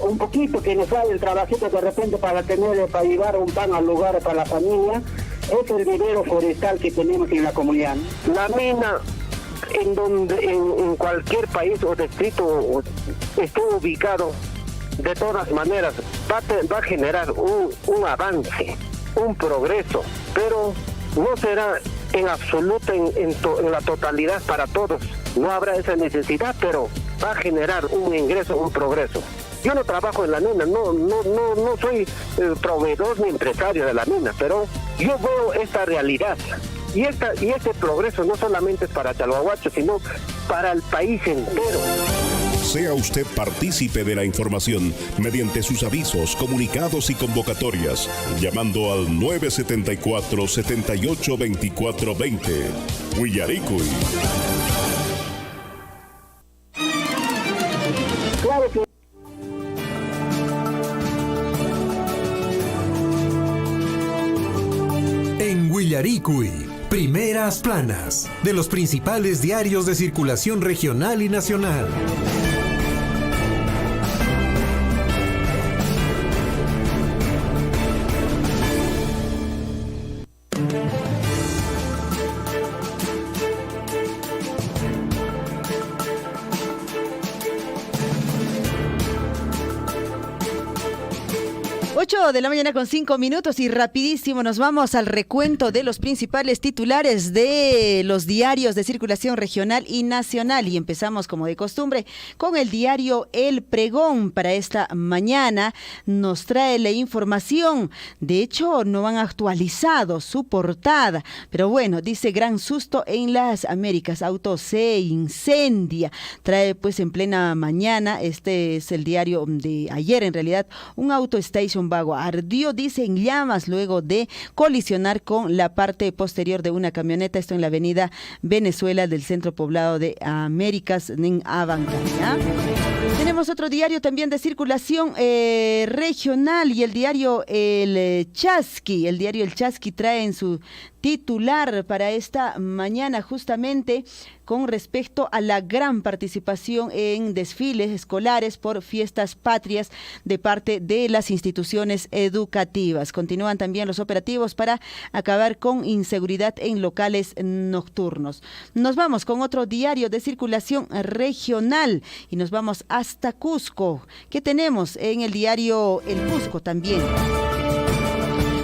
un poquito que nos sale el trabajito de repente para llevar un pan al lugar para la familia, es el vivero forestal que tenemos en la comunidad. La mina en cualquier país o distrito esté ubicado, de todas maneras va a generar un avance, un progreso, pero no será en absoluto en la totalidad para todos. No habrá esa necesidad, pero va a generar un ingreso, un progreso. Yo no trabajo en la mina, no soy proveedor ni empresario de la mina, pero yo veo esta realidad. Y este progreso no solamente es para Chalhuahuacho, sino para el país entero. Sea usted partícipe de la información mediante sus avisos, comunicados y convocatorias, llamando al 974-782420. Huillaricuy. Claro que... En Huillaricuy, primeras planas de los principales diarios de circulación regional y nacional. De la mañana con 5 minutos y rapidísimo nos vamos al recuento de los principales titulares de los diarios de circulación regional y nacional y empezamos como de costumbre con el diario El Pregón. Para esta mañana nos trae la información, de hecho no han actualizado su portada, pero bueno, dice gran susto en las Américas, auto se incendia, trae pues en plena mañana, este es el diario de ayer en realidad, un auto station wagon ardió, dice, en llamas luego de colisionar con la parte posterior de una camioneta, esto en la avenida Venezuela del centro poblado de Américas en Abanca. Tenemos otro diario también de circulación regional y el diario El Chasqui. El diario El Chasqui trae en su titular para esta mañana justamente con respecto a la gran participación en desfiles escolares por fiestas patrias de parte de las instituciones educativas. Continúan también los operativos para acabar con inseguridad en locales nocturnos. Nos vamos con otro diario de circulación regional y nos vamos hasta Cusco. ¿Qué tenemos en el diario El Cusco también?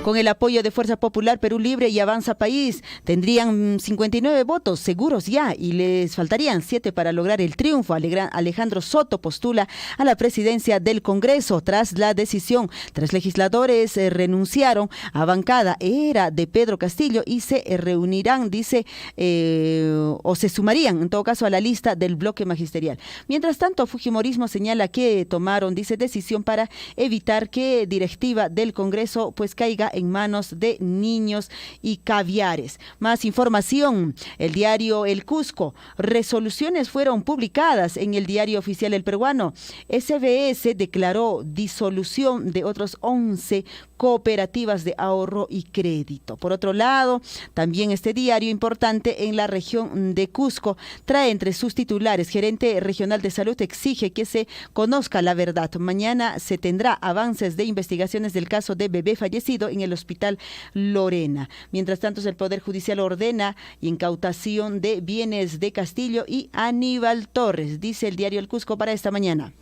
Con el apoyo de Fuerza Popular, Perú Libre y Avanza País, tendrían 59 votos seguros ya y les faltarían 7 para lograr el triunfo. Alejandro Soto postula a la presidencia del Congreso tras la decisión. 3 legisladores renunciaron a bancada, era de Pedro Castillo y se reunirán, dice, o se sumarían en todo caso a la lista del bloque magisterial. Mientras tanto, Fujimorismo señala que tomaron, dice, decisión para evitar que directiva del Congreso pues caiga en manos de niños y caviares. Más información, el diario El Cusco. Resoluciones fueron publicadas en el diario oficial El Peruano. SBS declaró disolución de otros 11 cooperativas de ahorro y crédito. Por otro lado, también este diario importante en la región de Cusco trae entre sus titulares: gerente regional de salud exige que se conozca la verdad. Mañana se tendrá avances de investigaciones del caso de bebé fallecido en el Hospital Lorena. Mientras tanto, el Poder Judicial ordena incautación de bienes de Castillo y Aníbal Torres, dice el diario El Cusco para esta mañana.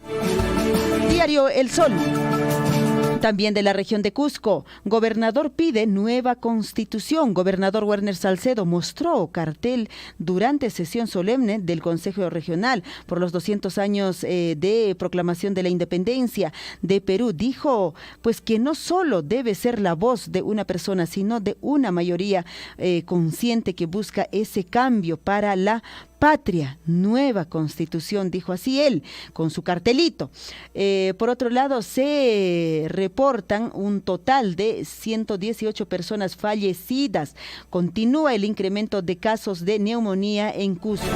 Diario El Sol. También de la región de Cusco, gobernador pide nueva constitución. Gobernador Werner Salcedo mostró cartel durante sesión solemne del Consejo Regional por los 200 años de proclamación de la independencia de Perú. Dijo pues que no solo debe ser la voz de una persona, sino de una mayoría consciente que busca ese cambio para la patria, nueva constitución, dijo así él, con su cartelito. Por otro lado, se reportan un total de 118 personas fallecidas. Continúa el incremento de casos de neumonía en Cusco.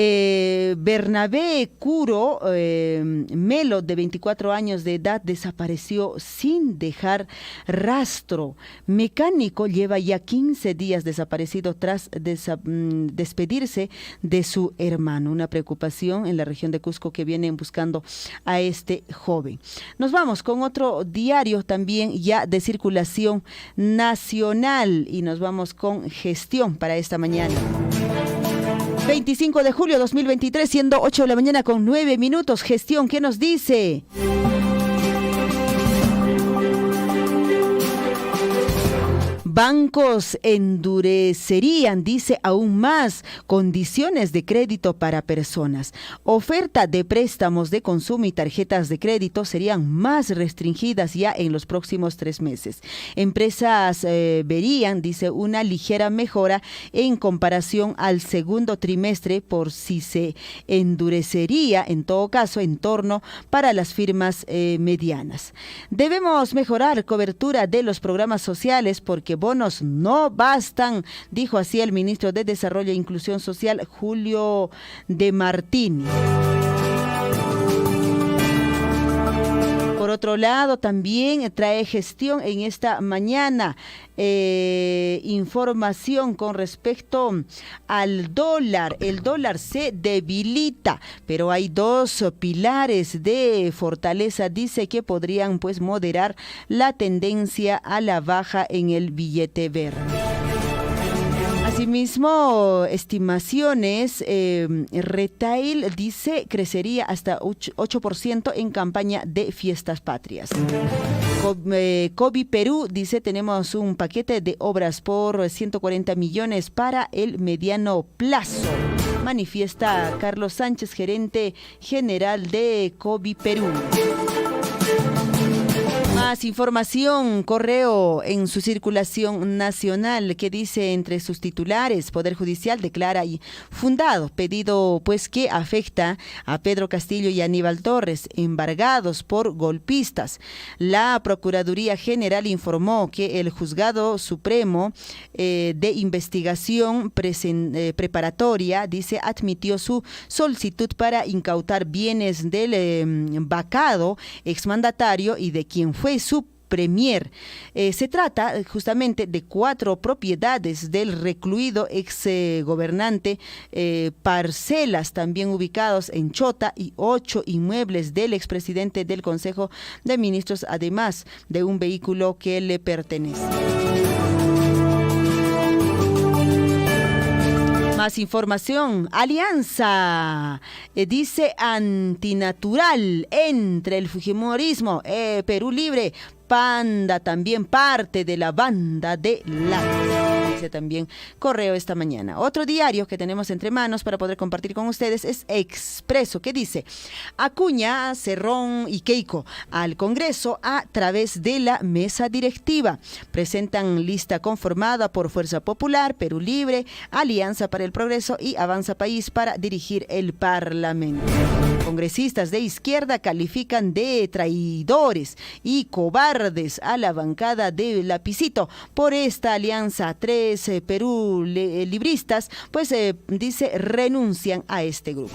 Bernabé Curo Melo, de 24 años de edad, desapareció sin dejar rastro. Mecánico lleva ya 15 días desaparecido tras despedirse de su hermano. Una preocupación en la región de Cusco que vienen buscando a este joven. Nos vamos con otro diario también ya de circulación nacional y nos vamos con Gestión para esta mañana. 25 de julio 2023, siendo 8 de la mañana con 9 minutos. Gestión, ¿qué nos dice? Bancos endurecerían, dice, aún más condiciones de crédito para personas. Oferta de préstamos de consumo y tarjetas de crédito serían más restringidas ya en los próximos 3 meses. Empresas verían, dice, una ligera mejora en comparación al segundo trimestre, por si se endurecería, en todo caso, entorno para las firmas medianas. Debemos mejorar cobertura de los programas sociales porque bonos no bastan, dijo así el ministro de Desarrollo e Inclusión Social, Julio de Martín. Por otro lado, también trae gestión en esta mañana información con respecto al dólar. El dólar se debilita, pero hay 2 pilares de fortaleza, dice, que podrían pues moderar la tendencia a la baja en el billete verde. Asimismo, estimaciones, retail, dice, crecería hasta 8% en campaña de fiestas patrias. COVID Perú, dice, tenemos un paquete de obras por 140 millones para el mediano plazo. Manifiesta Carlos Sánchez, gerente general de COVID Perú. Más información, Correo en su circulación nacional, que dice entre sus titulares, Poder Judicial declara fundado pedido pues que afecta a Pedro Castillo y Aníbal Torres, embargados por golpistas. La Procuraduría General informó que el Juzgado Supremo de Investigación Preparatoria, dice, admitió su solicitud para incautar bienes del vacado exmandatario y de quien fue su premier. Se trata justamente de 4 propiedades del recluido exgobernante, parcelas también ubicados en Chota y 8 inmuebles del expresidente del Consejo de Ministros, además de un vehículo que le pertenece. Más información, alianza, dice, antinatural entre el fujimorismo, Perú Libre, Panda, también parte de la banda de la... Dice también Correo esta mañana. Otro diario que tenemos entre manos para poder compartir con ustedes es Expreso, que dice: Acuña, Cerrón y Keiko al Congreso a través de la mesa directiva. Presentan lista conformada por Fuerza Popular, Perú Libre, Alianza para el Progreso y Avanza País para dirigir el Parlamento. Congresistas de izquierda califican de traidores y cobardes a la bancada de Lapicito por esta alianza. 3 Perú libristas, pues dice, renuncian a este grupo.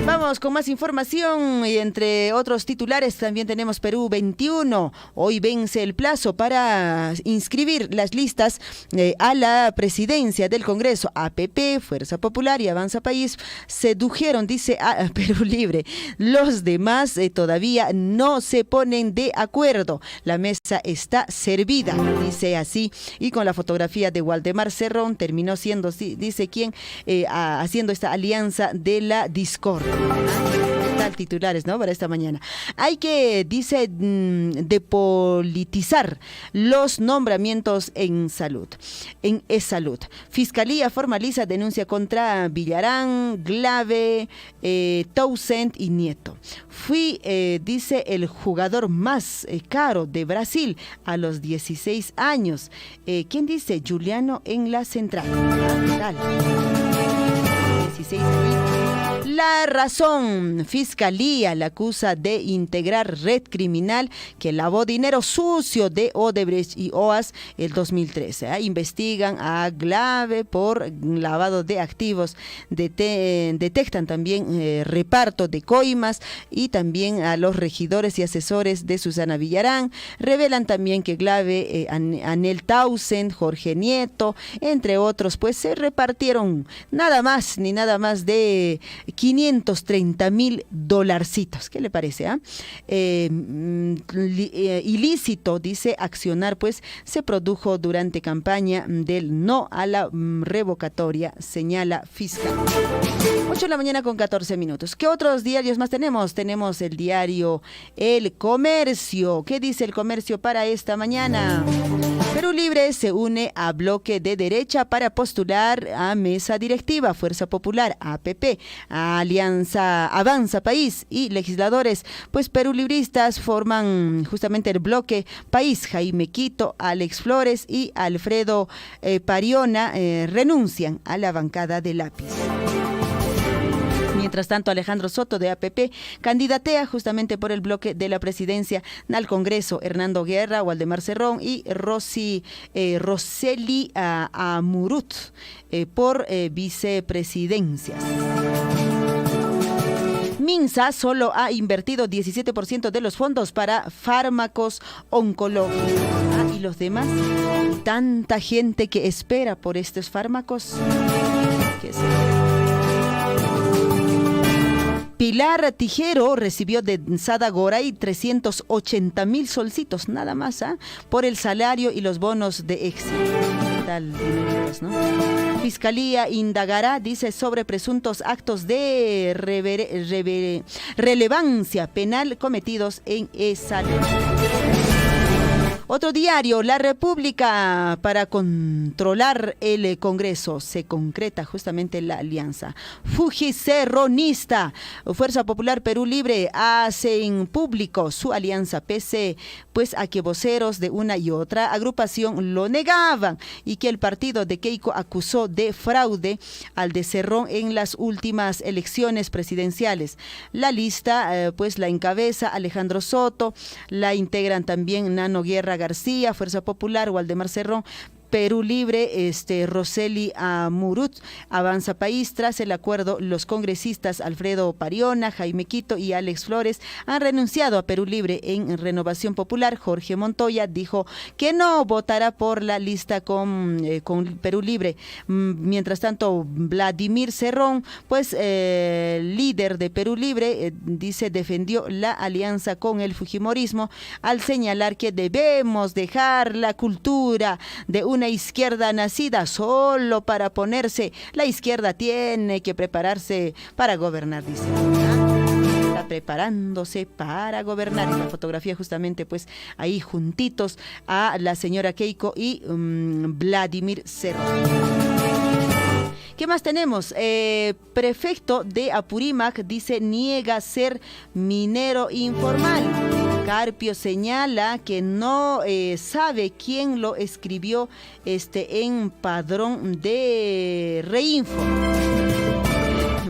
Vamos con más información y entre otros titulares también tenemos Perú 21. Hoy vence el plazo para inscribir las listas a la presidencia del Congreso. APP, Fuerza Popular y Avanza País sedujeron, dice, a Perú Libre. Los demás todavía no se ponen de acuerdo. La mesa está servida, dice así, y con la fotografía de Waldemar Cerrón terminó siendo, dice quien, haciendo esta alianza de la discordia. Tal titulares, ¿no? Para esta mañana. Hay que, dice, depolitizar los nombramientos en salud, en E-Salud. Fiscalía formaliza denuncia contra Villarán, Glave, Townsend y Nieto. Fui, dice, el jugador más caro de Brasil a los 16 años. ¿Quién dice? Juliano en la central. 16 años. La razón, Fiscalía la acusa de integrar red criminal que lavó dinero sucio de Odebrecht y OAS el 2013. Investigan a Glave por lavado de activos. Detectan también reparto de coimas y también a los regidores y asesores de Susana Villarán. Revelan también que Glave, Anel Townsend, Jorge Nieto, entre otros, pues se repartieron nada más ni nada más de $530,000. ¿Qué le parece? Ilícito, dice, accionar, pues se produjo durante campaña del no a la revocatoria, señala fiscal. 8:14 a.m. ¿Qué otros diarios más tenemos? Tenemos el diario El Comercio. ¿Qué dice El Comercio para esta mañana? Perú Libre se une a bloque de derecha para postular a mesa directiva. Fuerza Popular, APP, Alianza Avanza País y legisladores, pues perulibristas forman justamente el bloque País. Jaime Quito, Alex Flores y Alfredo Pariona renuncian a la bancada de Lápiz. Mientras tanto, Alejandro Soto de APP candidatea justamente por el bloque de la presidencia al Congreso. Hernando Guerra, Waldemar Cerrón y Roseli Amurut por vicepresidencias. Minsa solo ha invertido 17% de los fondos para fármacos oncológicos. ¿Y los demás? Tanta gente que espera por estos fármacos. ¿Qué es? Pilar Tijero recibió de Sada Goray 380,000 solcitos, nada más, por el salario y los bonos de éxito. Tal, ¿no? Fiscalía indagará, dice, sobre presuntos actos de relevancia penal cometidos en esa ley. Otro diario, La República, para controlar el Congreso. Se concreta justamente la alianza. Fujicerronista, Fuerza Popular Perú Libre hacen público su alianza pese pues a que voceros de una y otra agrupación lo negaban y que el partido de Keiko acusó de fraude al de Cerrón en las últimas elecciones presidenciales. La lista pues la encabeza Alejandro Soto, la integran también Nano Guerra García, Fuerza Popular, Waldemar Cerrón, Perú Libre, Roseli Amurut, Avanza País. Tras el acuerdo, los congresistas Alfredo Pariona, Jaime Quito y Alex Flores han renunciado a Perú Libre. En Renovación Popular, Jorge Montoya dijo que no votará por la lista con Perú Libre. Mientras tanto, Vladimir Cerrón, pues líder de Perú Libre, dice, defendió la alianza con el fujimorismo al señalar que debemos dejar la cultura de una izquierda nacida solo para ponerse. La izquierda tiene que prepararse para gobernar, dice. Está preparándose para gobernar. Y la fotografía justamente pues ahí juntitos a la señora Keiko y Vladimir Cerrón. ¿Qué más tenemos? Prefecto de Apurímac dice niega ser minero informal. Carpio señala que no sabe quién lo escribió en padrón de Reinfo.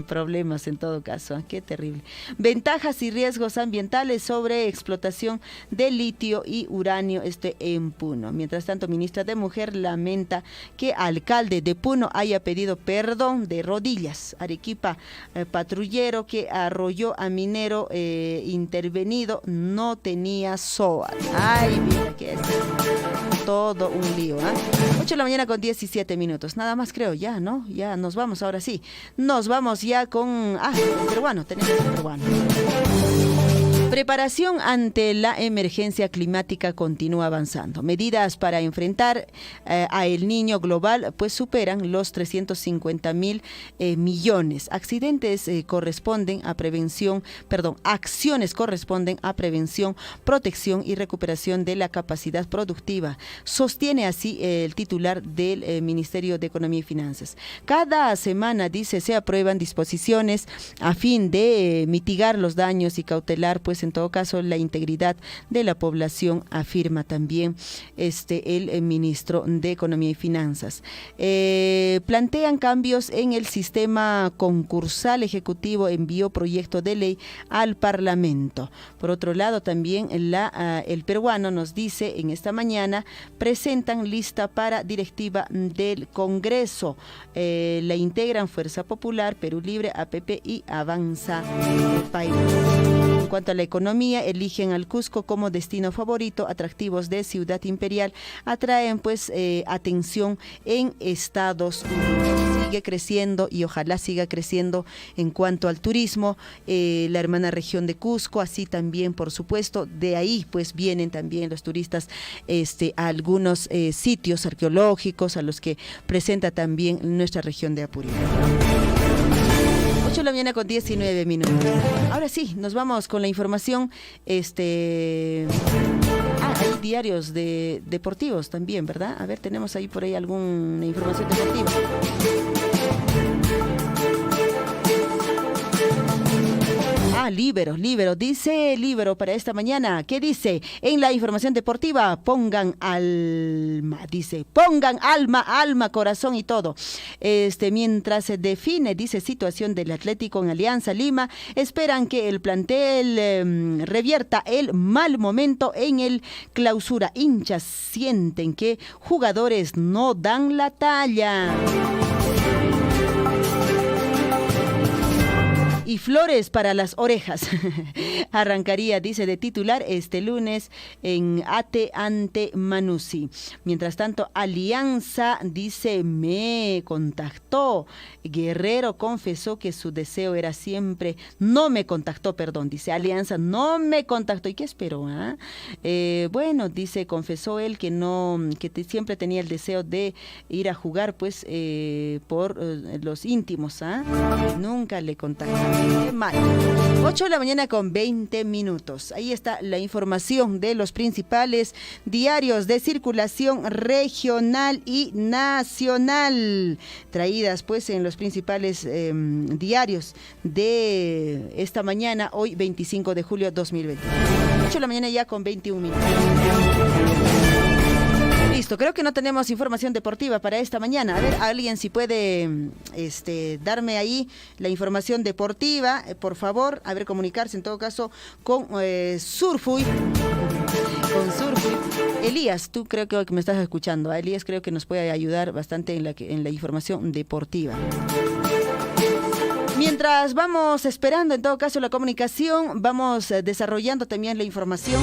Problemas en todo caso, qué terrible. Ventajas y riesgos ambientales sobre explotación de litio y uranio en Puno. Mientras tanto, ministra de Mujer lamenta que alcalde de Puno haya pedido perdón de rodillas. Arequipa, patrullero que arrolló a minero intervenido no tenía SOAT. Ay, mira que es todo un lío. 8:17 a.m. Nada más creo, ya, ¿no? Ya nos vamos, ahora sí. Nos vamos ya con el peruano, tenemos el peruano. Preparación ante la emergencia climática continúa avanzando. Medidas para enfrentar a El Niño global pues superan los 350,000 millones. Acciones corresponden a prevención, protección y recuperación de la capacidad productiva. Sostiene así el titular del Ministerio de Economía y Finanzas. Cada semana, dice, se aprueban disposiciones a fin de mitigar los daños y cautelar pues en todo caso la integridad de la población, afirma también el ministro de Economía y Finanzas. Plantean cambios en el sistema concursal. Ejecutivo envió proyecto de ley al Parlamento. Por otro lado, también el peruano nos dice en esta mañana, presentan lista para directiva del Congreso. La integran Fuerza Popular, Perú Libre, APP y Avanza País. cuanto a la economía, eligen al Cusco como destino favorito. Atractivos de Ciudad Imperial atraen pues atención en Estados Unidos. Sigue creciendo y ojalá siga creciendo en cuanto al turismo, la hermana región de Cusco, así también por supuesto de ahí pues vienen también los turistas a algunos sitios arqueológicos a los que presenta también nuestra región de Apurímac. 8 de la mañana con 19 minutos. Ahora sí, nos vamos con la información. Hay diarios deportivos también, ¿verdad? A ver, tenemos ahí por ahí alguna información deportiva. Líbero, dice Líbero para esta mañana. ¿Qué dice? En la información deportiva, pongan alma, corazón y todo. Mientras se define, dice, situación del Atlético en Alianza Lima, esperan que el plantel revierta el mal momento en el clausura. Hinchas sienten que jugadores no dan la talla. Y flores para las orejas. Arrancaría, dice, de titular este lunes en ATE ante Manucci. Mientras tanto, Alianza, dice, me contactó. Guerrero confesó que su deseo era siempre, dice Alianza, no me contactó. ¿Y qué esperó? Bueno, dice, confesó él que siempre tenía el deseo de ir a jugar, pues, por los íntimos, Nunca le contactaron. Mal. 8 de la mañana con 20 minutos. Ahí está la información de los principales diarios de circulación regional y nacional, traídas pues en los principales diarios de esta mañana, hoy 25 de julio 2020. 8 de la mañana ya con 21 minutos. Listo, creo que no tenemos información deportiva para esta mañana. A ver, alguien si puede darme ahí la información deportiva, por favor, a ver, comunicarse en todo caso con Surfuy. Con Surfuy. Elías, tú creo que me estás escuchando. Elías creo que nos puede ayudar bastante en la información deportiva. Mientras vamos esperando en todo caso la comunicación, vamos desarrollando también la información.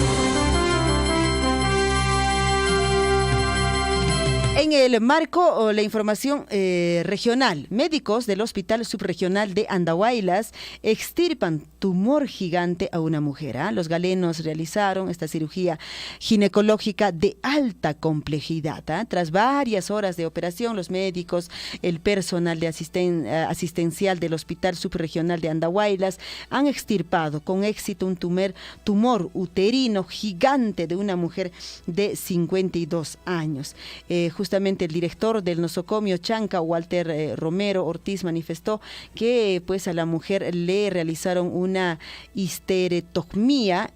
En el marco o la información regional, médicos del Hospital Subregional de Andahuaylas extirpan tumor gigante a una mujer. Los galenos realizaron esta cirugía ginecológica de alta complejidad. Tras varias horas de operación, los médicos, el personal de asistencial del Hospital Subregional de Andahuaylas han extirpado con éxito un tumor uterino gigante de una mujer de 52 años. Justamente el director del nosocomio Chanca, Walter Romero Ortiz, manifestó que pues a la mujer le realizaron una histerectomía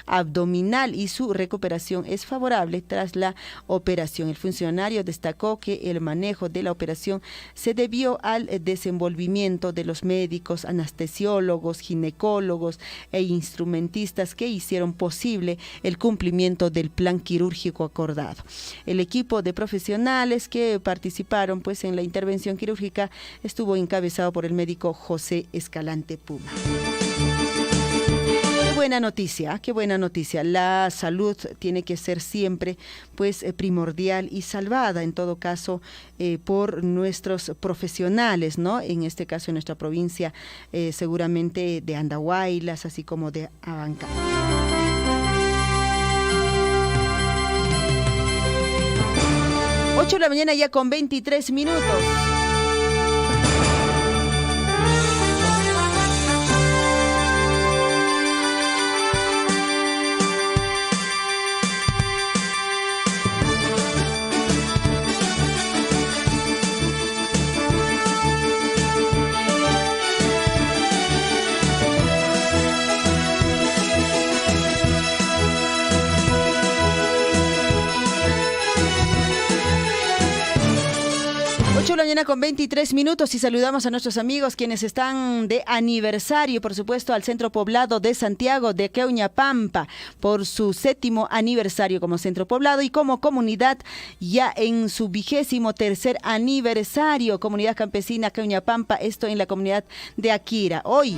abdominal y su recuperación es favorable tras la operación. El funcionario destacó que el manejo de la operación se debió al desenvolvimiento de los médicos, anestesiólogos, ginecólogos e instrumentistas que hicieron posible el cumplimiento del plan quirúrgico acordado. El equipo de profesionales que participaron pues en la intervención quirúrgica estuvo encabezado por el médico José Escalante Puma. Qué buena noticia. La salud tiene que ser siempre pues primordial y salvada en todo caso por nuestros profesionales, ¿no? En este caso en nuestra provincia seguramente de Andahuaylas, así como de Abancay. 8 de la mañana ya con 23 minutos. La mañana con 23 minutos y saludamos a nuestros amigos quienes están de aniversario, por supuesto al Centro Poblado de Santiago de Queuñapampa por su 7º aniversario como centro poblado y como comunidad ya en su 23º aniversario, comunidad campesina Queuñapampa, esto en la comunidad de Aquira. Hoy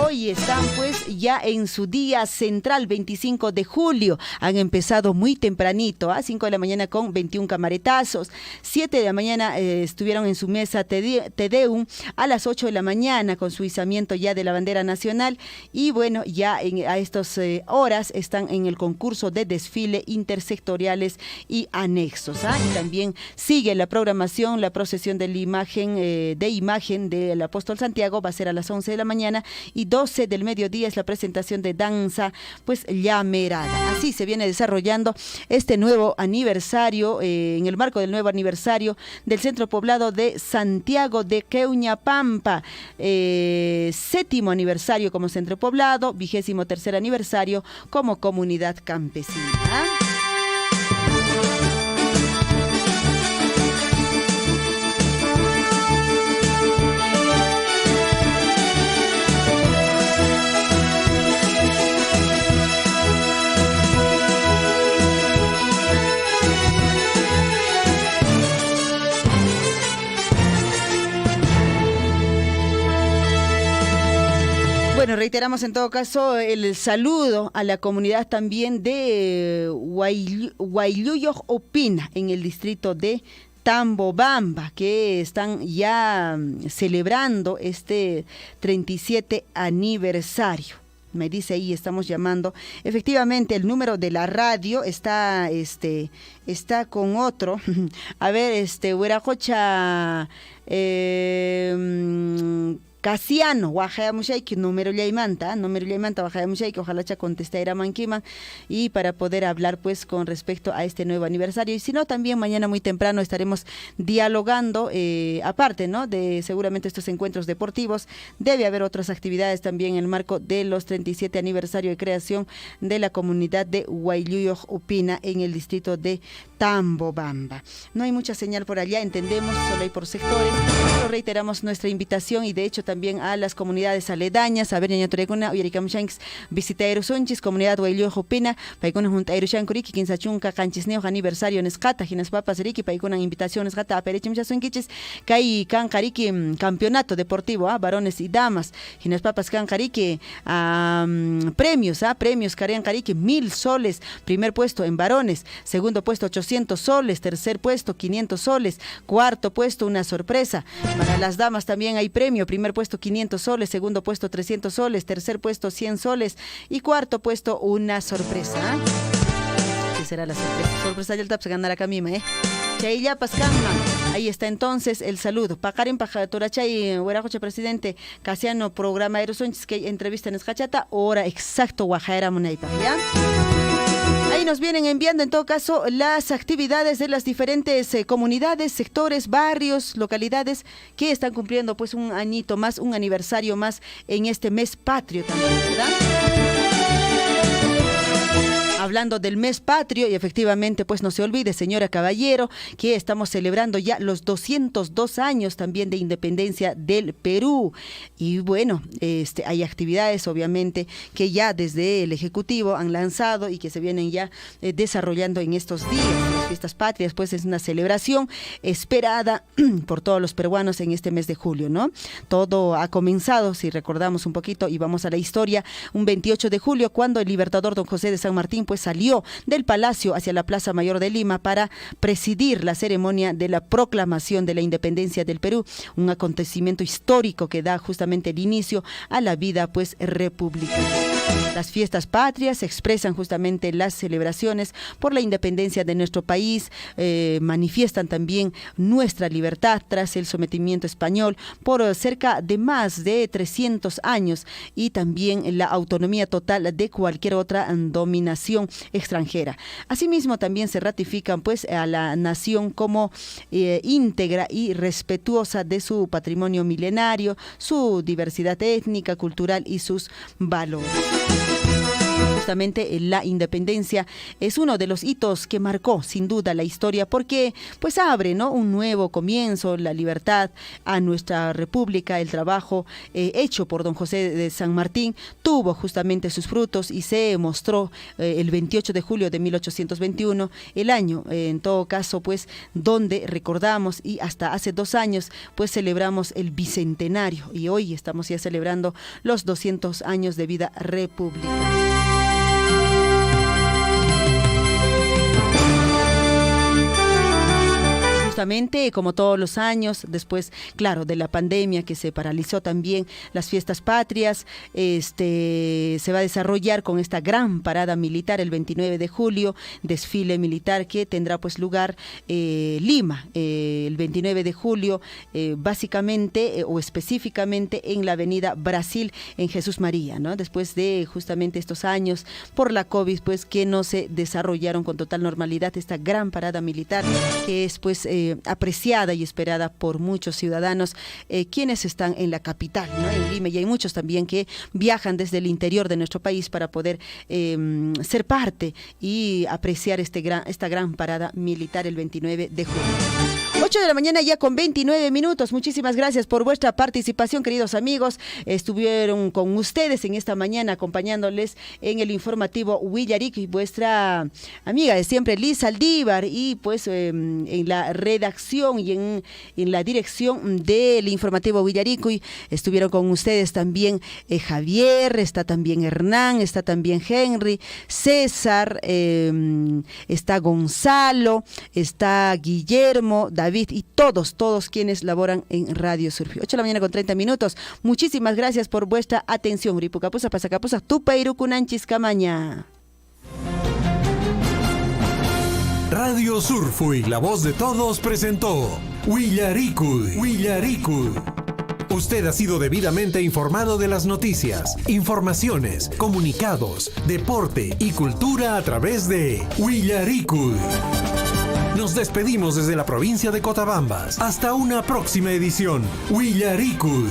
Hoy están pues ya en su día central, 25 de julio. Han empezado muy tempranito, a 5 de la mañana con 21 camaretazos. 7 de la mañana estuvieron en su mesa Tedeum. A las 8 de la mañana con su izamiento ya de la bandera nacional. Y bueno, ya a estas horas están en el concurso de desfile intersectoriales y anexos. Y también sigue la programación, la procesión de la imagen del apóstol Santiago va a ser a las 11 de la mañana y 12 del mediodía es la presentación de danza pues llamerada. Así se viene desarrollando este nuevo aniversario, en el marco del nuevo aniversario del centro poblado de Santiago de Queuñapampa, 7º aniversario como centro poblado, 23º aniversario como comunidad campesina. Bueno, reiteramos en todo caso el saludo a la comunidad también de Huaylluyos Upina en el distrito de Tambobamba, que están ya celebrando este 37 aniversario. Me dice ahí, estamos llamando. Efectivamente, el número de la radio está con otro. A ver, Huirajocha Casiano, Guajaya Mushaiki, número Yaimanta, Guajaya Mushaiki, ojalá cha contestaira Manquiman, y para poder hablar pues con respecto a este nuevo aniversario. Y si no, también mañana muy temprano estaremos dialogando, aparte, ¿no?, de seguramente estos encuentros deportivos, debe haber otras actividades también en el marco de los 37 aniversario de creación de la comunidad de Huaylluyos Upina en el distrito de Tambobamba. No hay mucha señal por allá, entendemos, solo hay por sectores, pero reiteramos nuestra invitación y de hecho también a las comunidades aledañas, a ver, ñañotorecuna, uyaricamushanks, visitaeros unchis, comunidad Huaylluyos Upina, paikuna juntairushan kuriki, kinsachunka, canchisneo, aniversario nescata, ginas papas riki, paikuna invitaciones gata, aperechimchasunkichis, kai kankariki, campeonato deportivo, varones y damas, ginas papas kankariki, premios, karian kariki, 1,000 soles, primer puesto en varones, segundo puesto 800 soles, tercer puesto 500 soles, cuarto puesto una sorpresa, para las damas también hay premio, primer puesto 500 soles, segundo puesto 300 soles, tercer puesto 100 soles y cuarto puesto una sorpresa. ¿Qué será la sorpresa? Sorpresa del TAP se ganará Camima, Chayilla Pascama. Ahí está entonces el saludo. Pacaren Pajatorachay, Huerajoche presidente Casiano, programa Aerosonchis, que entrevista en Escachata, hora exacto, Guajara Munaipa, ¿ya? Ahí nos vienen enviando en todo caso las actividades de las diferentes comunidades, sectores, barrios, localidades que están cumpliendo pues un añito más, un aniversario más en este mes patrio también, ¿verdad? Hablando del mes patrio, y efectivamente, pues no se olvide, señora Caballero, que estamos celebrando ya los 202 años también de independencia del Perú. Y bueno, hay actividades, obviamente, que ya desde el Ejecutivo han lanzado y que se vienen ya desarrollando en estos días. Las fiestas patrias, pues es una celebración esperada por todos los peruanos en este mes de julio, ¿no? Todo ha comenzado, si recordamos un poquito y vamos a la historia, un 28 de julio, cuando el libertador don José de San Martín, pues salió del Palacio hacia la Plaza Mayor de Lima para presidir la ceremonia de la proclamación de la independencia del Perú, un acontecimiento histórico que da justamente el inicio a la vida pues republicana. Las fiestas patrias expresan justamente las celebraciones por la independencia de nuestro país, manifiestan también nuestra libertad tras el sometimiento español por cerca de más de 300 años y también la autonomía total de cualquier otra dominación extranjera. Asimismo, también se ratifican pues a la nación como íntegra y respetuosa de su patrimonio milenario, su diversidad étnica, cultural y sus valores. justamente la independencia es uno de los hitos que marcó sin duda la historia, porque pues abre, ¿no?, un nuevo comienzo, la libertad a nuestra república. El trabajo hecho por don José de San Martín tuvo justamente sus frutos y se mostró el 28 de julio de 1821, el año en todo caso pues donde recordamos, y hasta hace 2 años pues celebramos el bicentenario, y hoy estamos ya celebrando los 200 años de vida republicana. Justamente, como todos los años, después, claro, de la pandemia que se paralizó también las fiestas patrias, se va a desarrollar con esta gran parada militar el 29 de julio, desfile militar que tendrá pues lugar Lima, el 29 de julio, básicamente o específicamente en la avenida Brasil, en Jesús María, ¿no? Después de justamente estos años por la COVID, pues que no se desarrollaron con total normalidad esta gran parada militar, que es pues apreciada y esperada por muchos ciudadanos quienes están en la capital, ¿no?, en Lima, y hay muchos también que viajan desde el interior de nuestro país para poder ser parte y apreciar esta gran parada militar el 29 de julio. 8 de la mañana ya con 29 minutos. Muchísimas gracias por vuestra participación, queridos amigos. Estuvieron con ustedes en esta mañana acompañándoles en el informativo Huillaricui, vuestra amiga de siempre, Liz Aldívar, y pues en la redacción y en la dirección del informativo Huillaricui estuvieron con ustedes también Javier, está también Hernán, está también Henry, César, está Gonzalo, está Guillermo, David y todos quienes laboran en Radio Surfy. 8 de la mañana con 30 minutos. Muchísimas gracias por vuestra atención. Ripucapusa, pasacapusa, tupairucunanchis camaña. Radio Surfy, la voz de todos, presentó Huillaricui. Usted ha sido debidamente informado de las noticias, informaciones, comunicados, deporte y cultura a través de Huillaricui. Nos despedimos desde la provincia de Cotabambas. Hasta una próxima edición. Huillaricui.